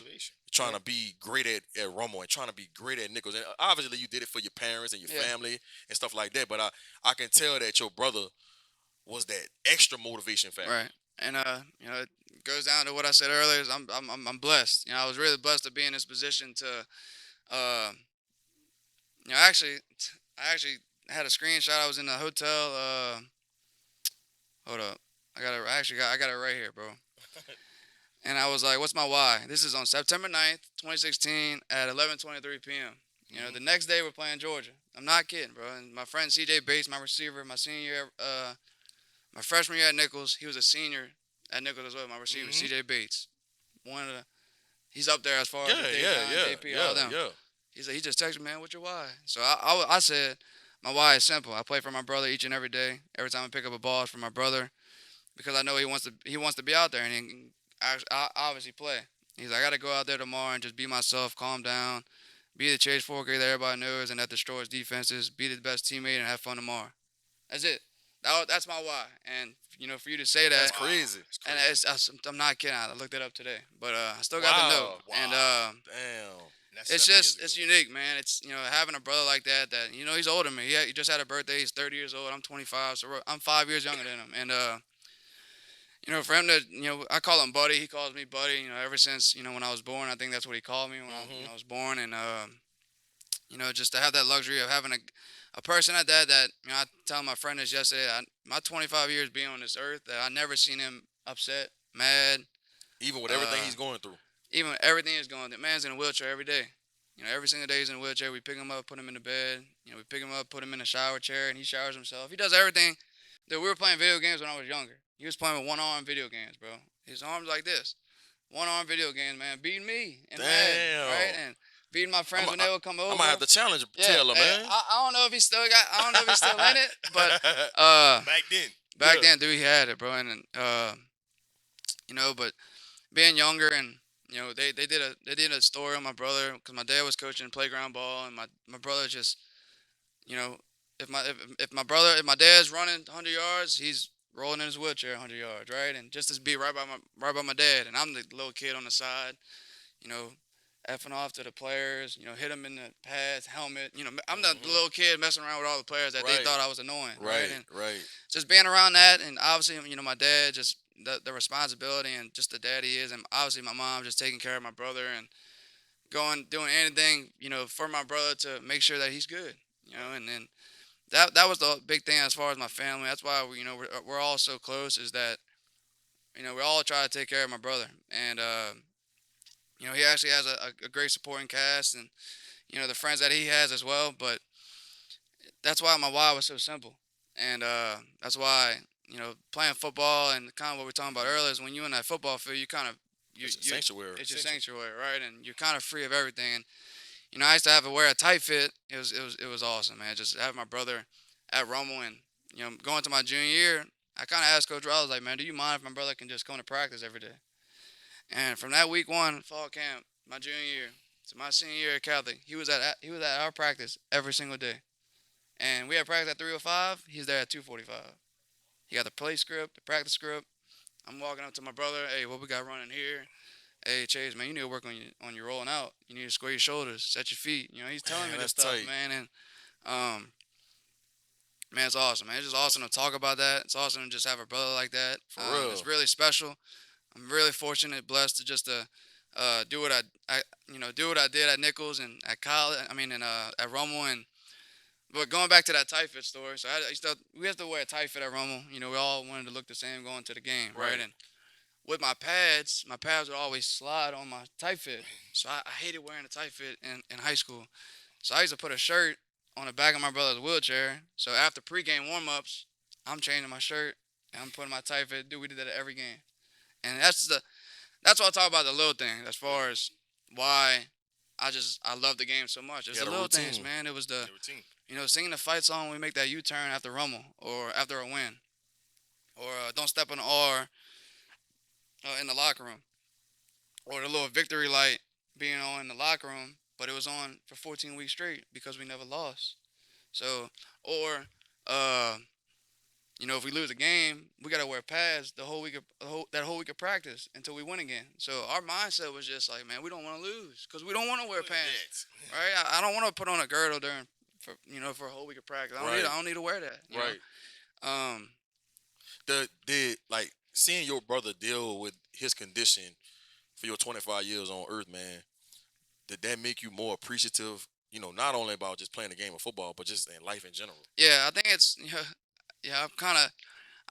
S3: Trying to be great at Romo and trying to be great at Nicholls. And obviously you did it for your parents and your
S1: Yeah.
S3: family and stuff like that. But I can tell that your brother was that extra motivation factor.
S1: right. And you know, it goes down to what I said earlier. Is I'm blessed. You know, I was really blessed to be in this position to, you know, I actually had a screenshot. I was in a hotel. Hold up, I got it right here, bro. And I was like, what's my why? This is on September 9th, 2016 at 11:23 p.m. You know, the next day we're playing Georgia. I'm not kidding, bro. And my friend CJ Bates, my receiver, my senior year, my freshman year at Nicholls, he was a senior at Nicholls as well. My receiver, CJ Bates, he's up there as far as the JP, all them.
S3: Yeah.
S1: He just texted me, man, what's your why? So I said, my why is simple. I play for my brother each and every day. Every time I pick up a ball, it's for my brother because I know he wants to be out there and he I obviously play. He's like, I got to go out there tomorrow and just be myself, calm down, be the Chase Fourcade that everybody knows and that destroys defenses, be the best teammate, and have fun tomorrow. That's it. That's my why. And for you to say
S3: That's
S1: that,
S3: crazy.
S2: That's
S1: and
S2: crazy.
S1: I'm not kidding. I looked it up today, but I still got the note.
S3: Wow.
S1: And
S2: Wow.
S3: Damn.
S2: And that's
S1: it's
S2: 7 years
S1: just
S2: ago.
S1: it's unique, man. It's having a brother like that. He's older than me. He just had a birthday. He's 30 years old. I'm 25, so I'm 5 years younger than him. And for him to I call him buddy. He calls me buddy. Ever since when I was born, I think that's what he called me when I
S3: Hmm.
S1: was born. And just to have that luxury of having a person like that I tell my friend this yesterday. My 25 years being on this earth, that I never seen him upset, mad,
S3: Even with everything
S1: uh,
S3: he's going through.
S1: even everything is going. The man's in a wheelchair every day. Every single day he's in a wheelchair. We pick him up, put him in the bed. We pick him up, put him in a shower chair, and he showers himself. He does everything. Dude, we were playing video games when I was younger. He was playing with one arm video games, bro. His arms like this. One arm video games, man. Beating me in Madden, right?
S3: Damn.
S1: And beating my
S3: I'm
S1: friends when
S3: I,
S1: they would come
S3: I might
S1: over.
S3: have to challenge
S1: Yeah,
S3: Taylor,
S1: hey,
S3: man.
S1: I don't know if he's still got. I don't know if he's still in it, but uh,
S2: Back then.
S1: back
S3: Yeah.
S1: then, dude, he had it, bro. And but being younger and they did a story on my brother because my dad was coaching playground ball and my brother just you know if my dad's running 100 yards, he's rolling in his wheelchair 100 yards, right? And just to be right by my dad, and I'm the little kid on the side, you know, effing off to the players, hit them in the pads, helmet. I'm the
S3: Hmm.
S1: little kid messing around with all the players that they
S3: Right.
S1: thought I was annoying, right?
S3: Right.
S1: And
S3: Right.
S1: just being around that, and obviously, my dad, just the responsibility and just the dad he is, and obviously my mom just taking care of my brother and doing anything, for my brother to make sure that he's good, and then that was the big thing as far as my family. That's why we're all so close. Is that we all try to take care of my brother, and he actually has a great supporting cast, and the friends that he has as well. But that's why my why was so simple, and that's why playing football and kind of what we are talking about earlier is when you're in that football field, you kind of
S3: It's a
S1: you
S3: sanctuary.
S1: it's your sanctuary, right? And you're kind of free of everything. And I used to have to wear a tight fit. It was awesome, man. Just having my brother at Rummel, and going to my junior year, I kind of asked Coach Ross, like, man, do you mind if my brother can just come to practice every day? And from that week one fall camp, my junior year to my senior year at Catholic, he was at our practice every single day. And we had practice at 3:05. He's there at 2:45. He got the play script, the practice script. I'm walking up to my brother. Hey, what we got running here? Hey, Chase, man, you need to work on your rolling out. You need to square your shoulders, set your feet. He's telling
S3: Man,
S1: me this
S3: that's
S1: stuff,
S3: tight.
S1: man. And man, it's awesome, man. It's just awesome to talk about that. It's awesome to just have a brother like that.
S3: For real.
S1: It's really special. I'm really fortunate, blessed to just do what I did at Nicholls and at college. I mean, and at Rummel. And but going back to that tight fit story, so we had to wear a tight fit at Rummel. We all wanted to look the same going to the game, right?
S3: Right.
S1: And with my pads would always slide on my tight fit. So I hated wearing a tight fit in high school. So I used to put a shirt on the back of my brother's wheelchair. So after pregame warm-ups, I'm changing my shirt and I'm putting my tight fit. Dude, we did that at every game. And that's what I talk about, the little thing as far as why I love the game so much.
S3: You
S1: It's
S3: had
S1: the
S3: a
S1: little things,
S3: routine.
S1: man. It was the
S2: The routine.
S1: singing the fight song when we make that U-turn after Rummel or after a win, or don't step on the R in the locker room, or the little victory light being on in the locker room, but it was on for 14 weeks straight because we never lost. So, or uh, if we lose a game, we gotta wear pads that whole week of practice until we win again. So our mindset was just like, man, we don't want to lose because we don't want to wear
S2: Look at
S1: pants,
S2: that.
S1: right? I don't want to put on a girdle during for a whole week of practice.
S3: Right.
S1: I don't need to wear that.
S3: Right.
S1: Um,
S3: Did like seeing your brother deal with his condition for your 25 years on earth, man, did that make you more appreciative, not only about just playing the game of football, but just in life in general?
S1: yeah, I think it's yeah.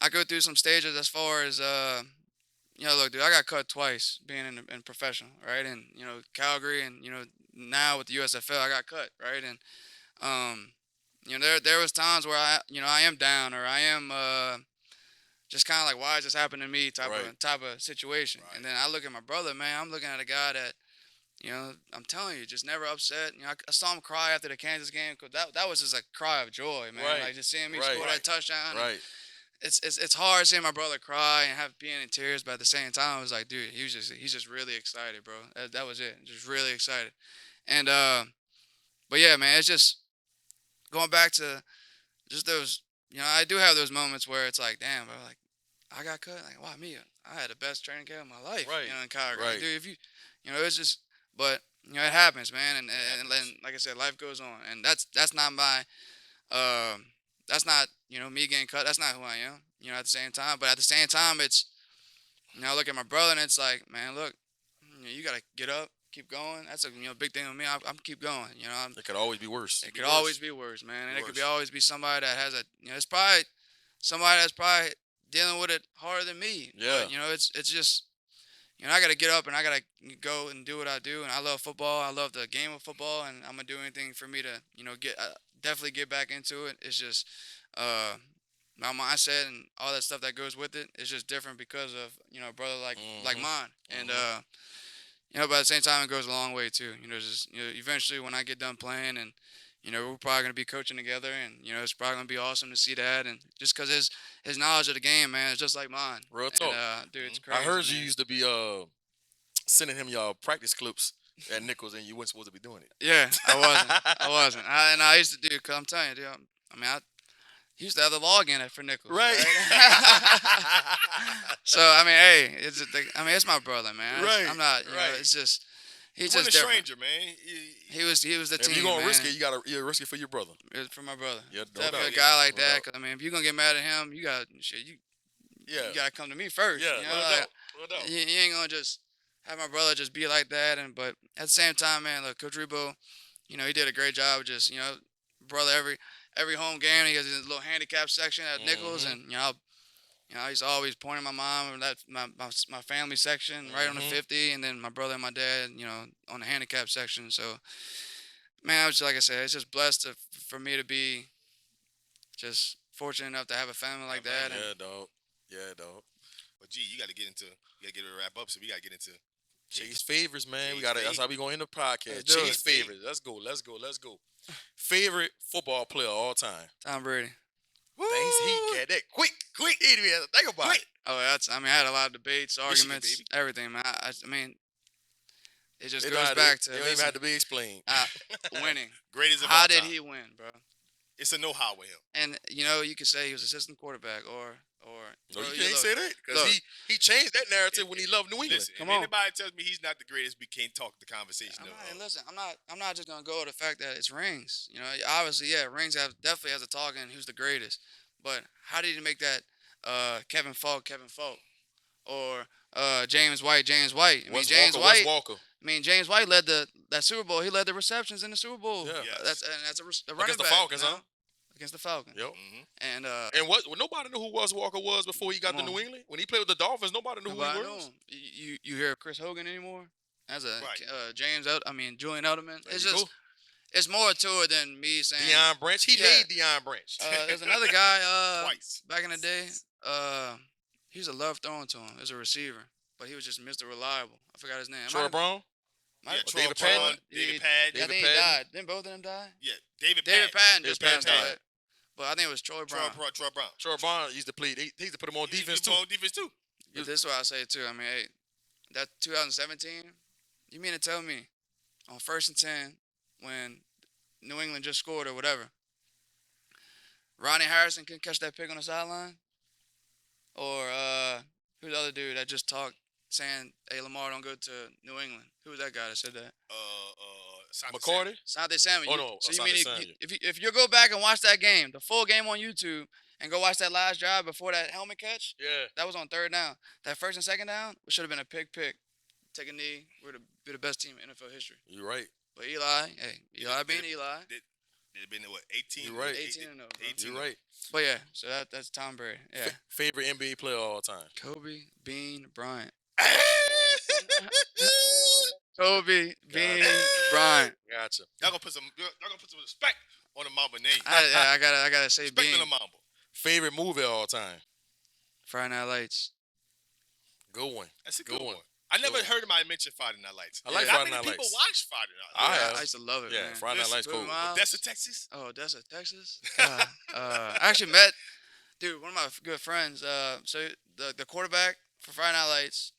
S1: I go through some stages as far as look, dude, I got cut twice being in professional, right? And Calgary, and now with the USFL, I got cut, right? And there was times where I am down, or I am just kind of like, why is this happening to me type
S3: Right.
S1: of type of situation.
S2: Right.
S1: And then I look at my brother, man. I'm looking at a guy that I'm telling you, just never upset. I saw him cry after the Kansas game because that was just a cry of joy, man.
S3: Right.
S1: Like just seeing me
S3: Right.
S1: score that touchdown. And
S3: Right.
S1: it's hard seeing my brother cry and have being in tears, but at the same time, I was like, dude, he's just really excited, bro. That was it, just really excited. And but yeah, man, it's just going back to just those I do have those moments where it's like, damn, bro, like I got cut. Like, wow, me, I had the best training camp of my life.
S3: Right.
S1: In college. Like,
S3: Right.
S1: dude, if you, it's just, but it happens, man, and then
S2: happens.
S1: like I said, life goes on, and that's not my, that's not me getting cut. That's not who I am. At the same time, but at the same time, it's I look at my brother and it's like, man, look, you gotta get up, keep going. That's a big thing with me. I'm keep going.
S3: It could always be worse.
S1: It could always be worse, man, and it could
S2: Worse.
S1: always be somebody that has a it's probably somebody that's probably dealing with it harder than me.
S3: Yeah.
S1: But, it's just I gotta get up and I gotta go and do what I do, and I love football. I love the game of football, and I'm gonna do anything for me to get definitely get back into it. It's just uh, my mindset and all that stuff that goes with it. It's just different because of a brother like
S3: Mhm.
S1: mine, and
S3: Mhm.
S1: but at the same time, it goes a long way too. Just eventually when I get done playing, and we're probably gonna be coaching together, and it's probably gonna be awesome to see that, and just because his knowledge of the game, man, is just like mine.
S3: Real
S1: And
S3: talk.
S1: dude, it's
S2: Mhm.
S1: crazy.
S3: I heard you
S1: man.
S3: used to be sending him y'all practice clips at Nicholls, and you weren't supposed to be doing it.
S1: Yeah, I wasn't. I wasn't. I used to do because I'm telling you, dude. I mean, I used to have the login for Nicholls.
S3: Right.
S1: So I mean, hey, it's my brother, man.
S3: Right,
S1: I'm not.
S3: right.
S1: It's just
S2: He
S1: he's
S2: wasn't
S1: just
S2: a
S1: different.
S2: stranger, man.
S1: He was the
S3: If
S1: team.
S3: you're gonna
S1: man.
S3: risk it, you risk it for your brother.
S1: It's for my brother.
S3: Yeah, no
S1: Definitely
S3: doubt.
S1: a guy like
S3: No
S1: that.
S3: doubt.
S1: 'Cause, I mean, if you're gonna get mad at him, you got shit. You
S3: Yeah.
S1: gotta come to me first.
S3: Yeah.
S1: You know,
S3: No
S1: like,
S3: doubt. No doubt.
S1: you ain't gonna just have my brother just be like that. And but at the same time, man, look, Coach Rebo, he did a great job. Of just brother, every home game he has his little handicap section at Nicholls,
S3: Mhm.
S1: and I used to always point at my mom and that my family section right on the
S3: Mhm.
S1: 50, and then my brother and my dad, on the handicap section. So man, I was like I said, it's just blessed for me to be just fortunate enough to have a family like
S2: Yeah,
S1: that.
S2: man.
S3: Yeah, dog. Yeah, dog.
S2: But gee, you got to get it wrap up. So we got to get into
S3: Chase favorites, man. We
S2: Chase
S3: got to. That's how
S2: favorites.
S3: we gonna end the podcast.
S1: Let's do it.
S3: Chase favorites. Let's go. Let's go. Let's go. Favorite football player of all time.
S1: Tom Brady.
S3: Thanks, he got that quick. He didn't even have to think about it.
S1: Oh, I had a lot of debates,
S2: Michigan,
S1: arguments,
S2: baby.
S1: everything, man. I mean, it just
S3: It don't
S1: goes
S3: have
S1: back to
S3: It don't even have to be explained.
S1: winning.
S2: Greatest of
S1: How
S2: all
S1: did
S2: time.
S1: he win, bro?
S2: It's a know-how with him.
S1: And you could say he was assistant quarterback, or
S3: No,
S1: bro,
S3: you can't
S1: look,
S3: say that because
S1: look.
S3: he changed that narrative when he loved New England.
S2: Listen,
S1: Come
S2: if
S1: on.
S2: anybody tells me he's not the greatest, we can't talk the conversation.
S1: And listen, I'm not just gonna go with the fact that it's rings. Obviously, yeah, rings definitely has a talk in who's the greatest. But how did he make that Kevin Falk, or James White? I mean, James White.
S3: Wes Walker.
S1: I mean, James White led that Super Bowl. He led the receptions in the Super Bowl.
S3: Yeah.
S2: Yes.
S1: That's a running
S3: the
S1: back,
S3: Falcons, huh?
S1: Against the Falcons.
S3: Yep.
S2: Mm-hmm.
S1: And
S3: And nobody knew who Wes Walker was before he got to
S1: Come on.
S3: New England. When he played with the Dolphins, nobody knew who
S1: nobody
S3: he
S1: knew
S3: was.
S1: him. You hear Chris Hogan anymore? As a
S2: Right.
S1: Julian Edelman.
S3: There
S1: It's
S3: you
S1: just
S3: go.
S1: it's more to it than me saying.
S3: Deion Branch. He
S1: Yeah.
S3: made Deion Branch.
S1: There's another guy
S2: Twice.
S1: back in the day. He was a love throwing to him as a receiver, but he was just Mr. Reliable. I forgot his name.
S3: Troy Brown.
S2: Yeah,
S1: Might-
S2: Troy
S3: David
S2: Brown,
S3: Patton?
S2: David
S1: I
S2: Patton.
S1: think he
S3: Patton.
S1: died. Didn't both of them die?
S2: Yeah, David
S1: David
S2: Patton.
S1: Patton just
S3: David
S1: passed
S3: Patton
S1: away.
S3: died.
S1: But I think it was Troy Brown.
S2: Troy Brown.
S3: Troy Brown used to play. He used to put him on
S2: He
S3: defense
S2: did
S3: too.
S2: on defense too.
S1: But this is what I say too. I mean, hey, that 2017. You mean to tell me on 1st and 10 when New England just scored or whatever, Ronnie Harrison can catch that pick on the sideline? Or who's the other dude that just talked saying, "Hey, Lamar, don't go to New England"? Who was that guy that said that?
S2: Sante
S3: McCarty.
S1: Sante Samuel.
S3: Oh, no,
S1: So you
S3: Asante
S1: mean
S3: Samuel.
S1: if you go back and watch that game, the full game on YouTube, and go watch that last drive before that helmet catch,
S3: Yeah.
S1: that was on 3rd down. That 1st and 2nd down should have been a pick. Take a knee. We're the best team in NFL history.
S3: You're right.
S1: But Eli being Eli.
S2: They've been what 18.
S3: You're right.
S1: 18 and 0. Bro.
S2: 18.
S3: You're right.
S1: But yeah, so that's Tom Brady. Yeah.
S3: Favorite NBA player of all time.
S1: Kobe, Bean, Bryant. Kobe, Bean, Bryant.
S3: Gotcha.
S2: Y'all gonna put some respect on the Mamba name.
S1: I gotta say
S2: Respect
S1: Bean.
S2: on the Mamba.
S3: Favorite movie of all time.
S1: Friday Night Lights.
S3: Good one.
S2: That's a
S3: Good
S2: good
S3: one.
S2: one. I never
S3: Good one.
S2: heard anybody mention Friday Night Lights.
S3: I like
S2: Not
S3: Friday
S2: many
S3: Night
S2: people
S3: Lights.
S2: watch Friday Night
S3: I
S2: Lights.
S3: have.
S1: I used to love it.
S3: Yeah,
S1: man.
S3: Friday Night Lights
S1: Billy
S3: cool.
S1: Miles.
S2: Odessa, Texas.
S1: Oh, Odessa, Texas. I actually met, dude, one of my good friends. So the quarterback for Friday Night Lights.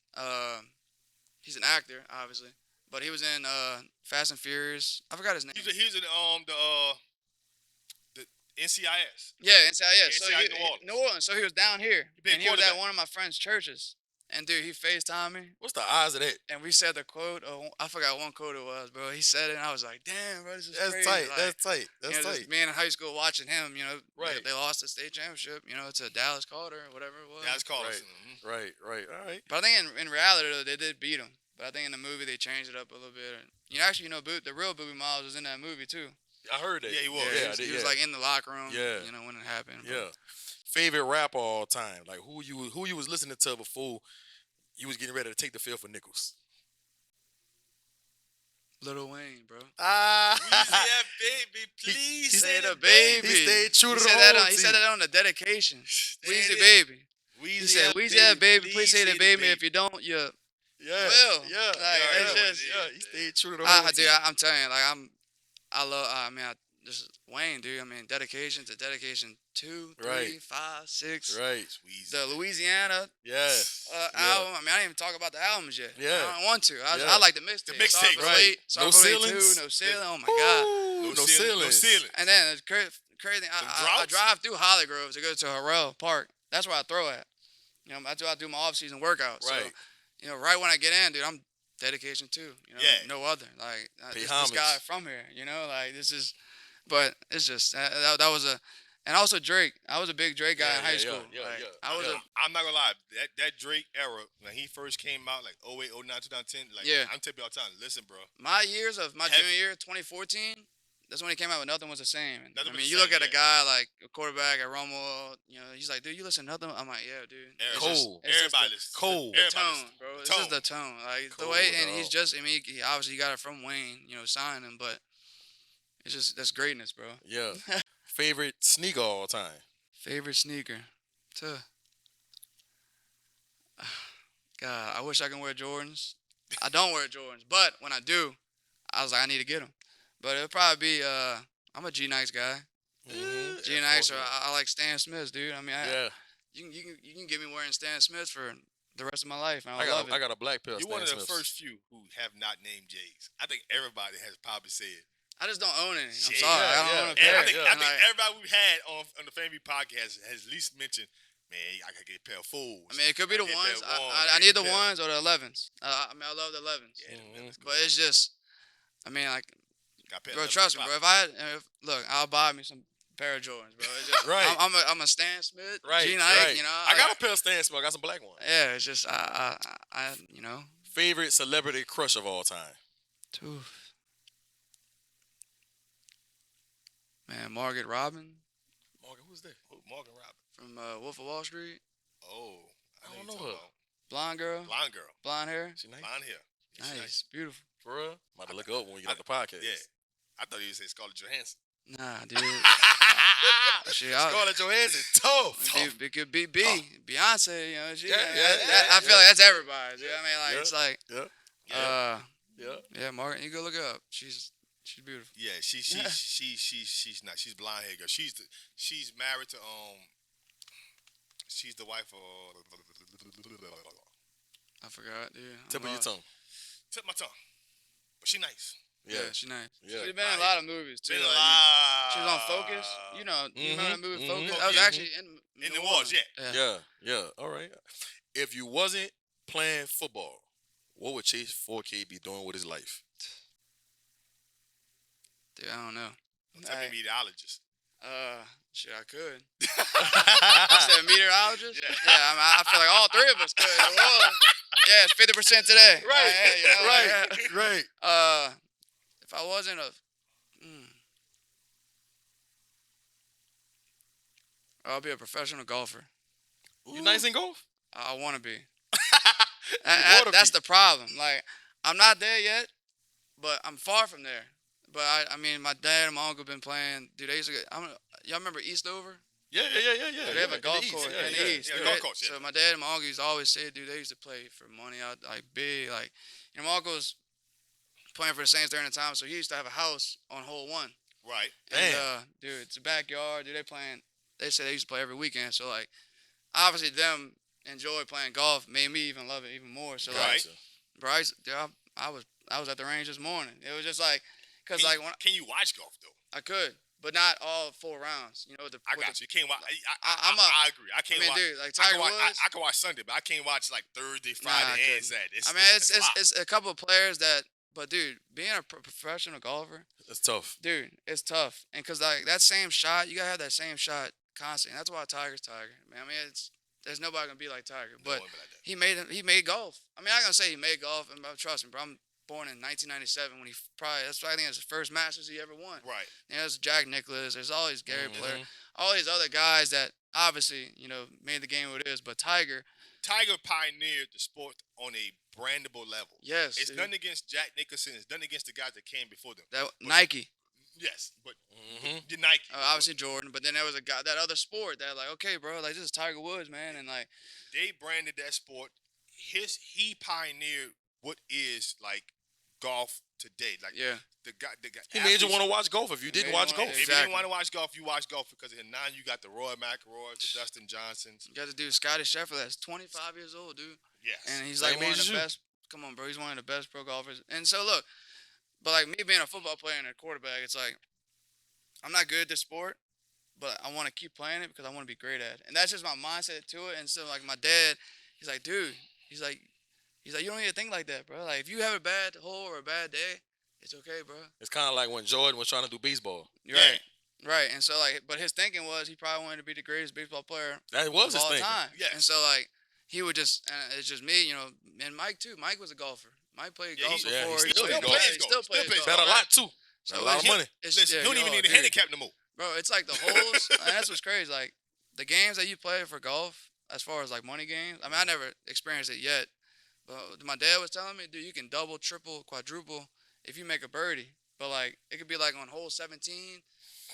S1: He's an actor, obviously, but he was in Fast and Furious. I forgot his name.
S2: He was in NCIS.
S1: Yeah, NCIS. So
S2: NCIS New Orleans.
S1: New Orleans. So he was down here,
S2: played
S1: and he was at
S2: quarterback.
S1: one of my friend's churches. And dude, he FaceTimed me,
S3: What's the odds of that?
S1: and we said the quote. I forgot one quote it was, bro. He said it, and I was like, "Damn, bro, this is
S3: That's
S1: crazy."
S3: tight.
S1: Like,
S3: That's tight.
S1: you
S3: That's
S1: know,
S3: tight.
S1: just being in high school watching him,
S3: Right.
S1: they lost the state championship, to Dallas Carter or whatever it was.
S2: Dallas Carter.
S3: Right. All right.
S1: But I think in reality, though, they did beat him. But I think in the movie they changed it up a little bit. Actually, the real Boobie Miles was in that movie too.
S3: I heard that.
S2: Yeah, he was.
S1: Yeah, he was like in the locker room.
S3: Yeah.
S1: When it happened.
S3: Yeah. Favorite rapper all time? Like who you was listening to before you was getting ready to take the field for Nicholls?
S1: Lil Wayne, bro.
S2: Yeah, baby, please
S1: He
S2: say
S1: said
S2: the
S1: a baby.
S3: He stayed true
S1: He
S3: to the
S1: said
S3: whole
S1: that. He said
S3: team.
S1: that on the dedication.
S2: There
S1: Weezy
S2: it is.
S1: baby.
S2: Weezy,
S1: He said, "Weezy, yeah, baby. Please say the baby. If you don't, you."
S3: Yeah.
S1: Will.
S3: Yeah.
S1: Like,
S3: yeah,
S1: it's
S3: yeah,
S1: just-
S3: yeah. He stayed true to the whole team.
S1: I'm telling you, like I love. This is Wayne, dude. Dedication to dedication 2, 3,
S3: Right.
S1: 5, 6.
S3: Right.
S2: Weezy.
S1: The Louisiana
S3: Yeah.
S1: album. I didn't even talk about the albums yet.
S3: Yeah.
S1: I don't want to.
S3: Yeah.
S1: I like the mixtape.
S2: The mixtape,
S3: right.
S1: Sorry
S3: No
S1: for Late
S3: ceilings.
S1: 2, no ceiling. Oh my god.
S3: Ooh, no ceilings.
S2: No ceiling.
S1: And then it's crazy.
S2: Some
S1: I
S2: droughts?
S1: drive through Holly Grove to go to Harrell Park. That's where I throw at. That's where I do my off-season workouts.
S3: Right.
S1: So, right when I get in, dude, I'm dedication too.
S2: Yeah.
S1: No other. Like
S3: Pay
S1: this
S3: homage.
S1: guy from here. Like this is. But it's just that was a, and also Drake. I was a big Drake guy in high school.
S3: yeah.
S1: I was
S2: I'm not gonna lie. That Drake era when he first came out, like 08, 09, 2010. Like,
S1: Yeah.
S2: I'm telling you all the time. Listen, bro.
S1: my years of my
S2: Heavy.
S1: junior year, 2014. That's when he came out with Nothing Was the Same. And,
S2: Nothing Was
S1: you
S2: the
S1: look
S2: Same,
S1: at a
S2: yeah.
S1: guy like a quarterback at Romo. He's like, dude, you listen to Nothing. I'm like, yeah, dude. It's
S2: Everybody,
S1: just-
S3: Cold.
S1: it's just
S2: everybody
S1: the-
S2: listens.
S3: Cold.
S1: The
S2: Everybody
S1: tone,
S2: listens.
S1: bro.
S2: The
S1: It's
S2: tone.
S1: just the tone. Like the
S3: Cold,
S1: way, and
S3: dog.
S1: he's just. He obviously got it from Wayne. Signing him, but it's just that's greatness, bro.
S3: Yeah. Favorite sneaker all time?
S1: Favorite sneaker, God, I wish I could wear Jordans. I don't wear Jordans, but when I do, I was like, I need to get them. But it'll probably be. I'm a G Nice guy.
S3: Mhm.
S1: G Nice, or I like Stan Smiths, dude.
S3: Yeah.
S1: You can get me wearing Stan Smiths for the rest of my life. And
S3: I
S1: love it.
S3: got a black pair of
S2: You're
S3: Stan
S2: one of the
S3: Smiths.
S2: first few who have not named J's. I think everybody has probably said.
S1: I just don't own any. I'm
S2: Shit,
S1: sorry. I don't
S3: yeah.
S1: own a
S2: And
S1: pair.
S2: I think
S1: And, like,
S2: everybody we've had on the Family Podcast has at least mentioned, man, I could get a pair of fools.
S1: it could be the
S2: get
S1: ones.
S2: that one,
S1: I need the
S2: yeah.
S1: ones or the 11s. I love the 11s.
S2: Yeah,
S3: Mhm.
S1: But it's just, like,
S2: got a pair
S1: bro,
S2: of
S1: trust me,
S2: them.
S1: bro. If I had, look, I'll buy me some pair of Jordans, bro. It's just,
S3: Right.
S1: I'm a Stan Smith,
S3: Right.
S1: G Nike,
S3: right. I got
S1: like,
S3: a pair of Stan Smiths. I got some black ones.
S1: yeah, it's just,
S3: Favorite celebrity crush of all time?
S1: Oof. Man, Margaret Robin
S3: Morgan, who's that?
S2: Morgan Robin.
S1: from Wolf of Wall Street.
S2: Oh,
S3: I don't
S2: you
S3: know
S2: talking
S3: her.
S2: about.
S1: Blonde girl,
S2: Blonde girl.
S1: blonde hair.
S3: She nice.
S2: Blonde hair. She
S1: Nice, beautiful.
S3: For real? About to look her up when you get off the podcast.
S2: Yeah. I thought you would say Scarlett Johansson.
S1: Nah, dude. Shit,
S3: Scarlett Johansson, tough.
S1: it could be Beyonce, she,
S3: Yeah,
S1: I feel like that's everybody. Dude.
S3: Yeah.
S1: It's like,
S3: Yeah.
S2: Yeah.
S1: yeah, Margaret, you go look her up. She's beautiful.
S2: Yeah, she's not. She's blonde hair girl. She's married to she's the wife of
S1: I forgot, dude.
S3: Tip of your tongue.
S2: tip my tongue. But she nice.
S1: Yeah, she's nice.
S3: Yeah.
S1: She's been in a lot of movies too.
S2: Been a
S1: like,
S2: lot.
S1: she was on Focus. You remember that movie
S3: mhm,
S1: Focus? I was
S3: mhm.
S1: actually
S2: In the wars, yeah.
S3: Yeah. All right. If you wasn't playing football, what would Chase Fourcade be doing with his life?
S1: Dude, I don't know.
S2: Don't tell me meteorologist.
S1: Shit, I could. I said meteorologist.
S2: Yeah.
S1: I feel like all three of us could. Yeah, it's 50% today.
S3: Right.
S1: Like,
S3: Right.
S1: if I wasn't I'll be a professional golfer.
S3: You nice in golf?
S1: I want to be.
S3: wanna
S1: That's
S3: be.
S1: the problem. Like, I'm not there yet, but I'm far from there. But my dad and my uncle been playing. Dude, they used to y'all remember Eastover?
S3: Yeah.
S1: They have a
S3: In
S1: golf
S3: the East,
S1: course
S3: yeah,
S1: in
S3: yeah.
S1: the East.
S2: Yeah,
S1: dude.
S2: golf course, yeah.
S1: So my dad and my uncle used to always say, dude, they used to play for money out, like big, like, my uncle was playing for the Saints during the time, so he used to have a house on hole 1.
S2: Right.
S1: And,
S3: Damn.
S1: dude, it's a backyard. Dude, they said they used to play every weekend. So, like, obviously them enjoy playing golf made me even love it even more. So, like,
S2: Right.
S1: Bryce, dude, I was at the range this morning. It was just like, cause
S2: Can
S1: like
S2: you,
S1: when
S2: can you watch golf though?
S1: I could, but not all 4 rounds.
S2: I got you. You can't watch.
S1: I'm a.
S2: I agree. I
S1: I
S2: can't
S1: mean,
S2: watch.
S1: dude, like
S2: I can
S1: Tiger
S2: watch.
S1: Woods.
S2: I can watch Sunday, but I can't watch like Thursday,
S1: Nah,
S2: Friday,
S1: I
S2: and
S1: couldn't.
S2: Saturday.
S1: I mean,
S2: It's a lot.
S1: it's a couple of players that, but dude, being a professional golfer,
S3: It's tough.
S1: dude, it's tough. And cause like that same shot, you gotta have that same shot constantly. And that's why Tiger's Tiger. Man, I mean, there's nobody gonna be like Tiger.
S2: No
S1: But
S2: one be like that.
S1: he made golf. I mean, I'm not gonna say he made golf, and trust me, bro. I'm born in 1997 when I think it's the first Masters he ever won.
S2: Right.
S1: There's Jack Nicklaus. There's all these Gary Player,
S3: Mhm.
S1: all these other guys that obviously made the game what it is. But Tiger,
S2: Tiger pioneered the sport on a brandable level.
S1: yes,
S2: It's
S1: dude,
S2: nothing against Jack Nicholson. It's nothing against the guys that came before them.
S1: that
S2: But-
S1: Nike.
S2: Yes, but
S3: Mhm.
S2: the Nike.
S1: Obviously Jordan, but then there was a guy, that other sport that like, okay, bro, like this is Tiger Woods, man, and like,
S2: They branded that sport. He pioneered what is like golf today. Like
S1: yeah,
S2: the guy.
S3: He made you
S2: athletes-
S3: want to watch golf if you didn't
S1: made you
S3: watch
S1: wanna-
S3: golf.
S2: If you
S1: Exactly.
S2: didn't want to watch golf, you watch golf because now you got the Roy McIlroys, the Dustin Johnsons.
S1: you got to do Scotty Scheffler that's 25 years old, dude,
S2: Yes.
S1: and he's
S3: Same
S1: like one
S3: age
S1: of
S3: as
S1: the
S3: you.
S1: best. Come on, bro, he's one of the best pro golfers. And so look, but like me being a football player and a quarterback, it's like I'm not good at this sport, but I want to keep playing it because I want to be great at it, and that's just my mindset to it. And so like my dad, he's like, dude, he's like, you don't need to think like that, bro. Like if you have a bad hole or a bad day, it's okay, bro.
S3: It's kind of like when Jordan was trying to do baseball.
S1: You're
S2: Yeah.
S1: right. Right. And so like but his thinking was he probably wanted to be the greatest baseball player
S3: That was
S1: of
S3: his
S1: all
S3: thing.
S1: time.
S2: Yes.
S1: And so like he would just it's just me, and Mike too. Mike was a golfer. Mike played
S2: Yeah,
S1: golf
S2: he-
S3: yeah,
S1: before.
S3: he still
S1: played
S3: plays
S1: golf.
S2: golf.
S1: He still
S2: Still
S1: plays
S2: plays
S1: golf.
S3: Bet a lot too.
S1: So
S3: Bet a lot of
S1: it's-
S3: money.
S2: Listen,
S1: yeah,
S2: you don't even need a
S1: dude.
S2: handicap no more.
S1: Bro, it's like the holes. and that's what's crazy. Like the games that you play for golf, as far as like money games. I mean, I never experienced it yet, but my dad was telling me, dude, you can double, triple, quadruple if you make a birdie. But like it could be like on hole 17,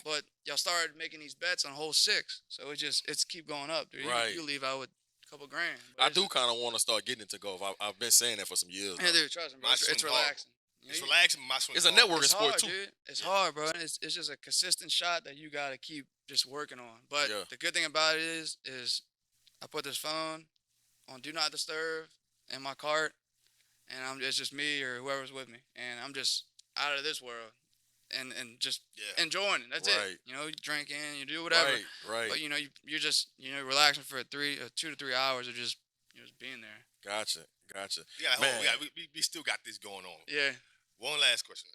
S1: but y'all started making these bets on hole 6, so it's keep going up, dude.
S3: Right.
S1: You leave out with a couple grand. But
S3: I
S1: it's-
S3: do kind of want to start getting into golf. I've been saying that for some years.
S1: Yeah,
S3: now.
S1: dude, trust me, bro.
S2: My
S1: It's
S2: swing's hard.
S1: relaxing.
S2: It's
S1: You-
S2: relaxing. My swing.
S3: It's a networking
S1: It's
S3: sport
S1: hard,
S3: too.
S1: dude. It's hard, bro. And it's just a consistent shot that you gotta keep just working on. But
S3: Yeah.
S1: the good thing about it is I put this phone on do not disturb in my cart, and it's just me or whoever's with me, and I'm just out of this world, and just
S2: Yeah.
S1: enjoying it. That's
S3: Right.
S1: it. You drinking, you do whatever.
S3: Right, right.
S1: But you're just relaxing for 2 to 3 hours of just being there.
S3: Gotcha.
S2: Yeah, hold
S3: Man.
S2: on. We still got this going on.
S1: Yeah.
S2: One last question.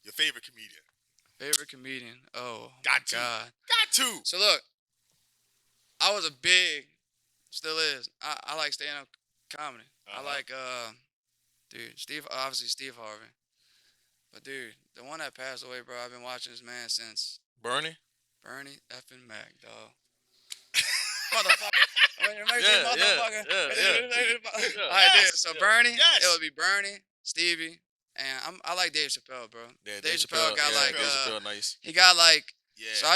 S2: Your favorite comedian?
S1: Favorite comedian? Oh,
S2: Got
S1: my
S2: to.
S1: God.
S2: Got to.
S1: So look, I was a big, still is. I like stand-up comedy. I
S2: Uh-huh.
S1: like dude, obviously Steve Harvey. But dude, the one that passed away, bro, I've been watching this man since
S3: Bernie?
S1: Bernie effing Mac, dog. Motherfucker. When you make this
S3: Yeah,
S1: motherfucker.
S3: yeah.
S1: All right, dude.
S2: Yes,
S1: So Bernie,
S2: yes.
S1: it would be Bernie, Stevie, and I like Dave Chappelle, bro.
S3: Yeah,
S1: Dave Chappelle got
S3: yeah,
S1: like
S3: Dave Chappelle nice.
S1: he got like
S2: Yeah.
S1: so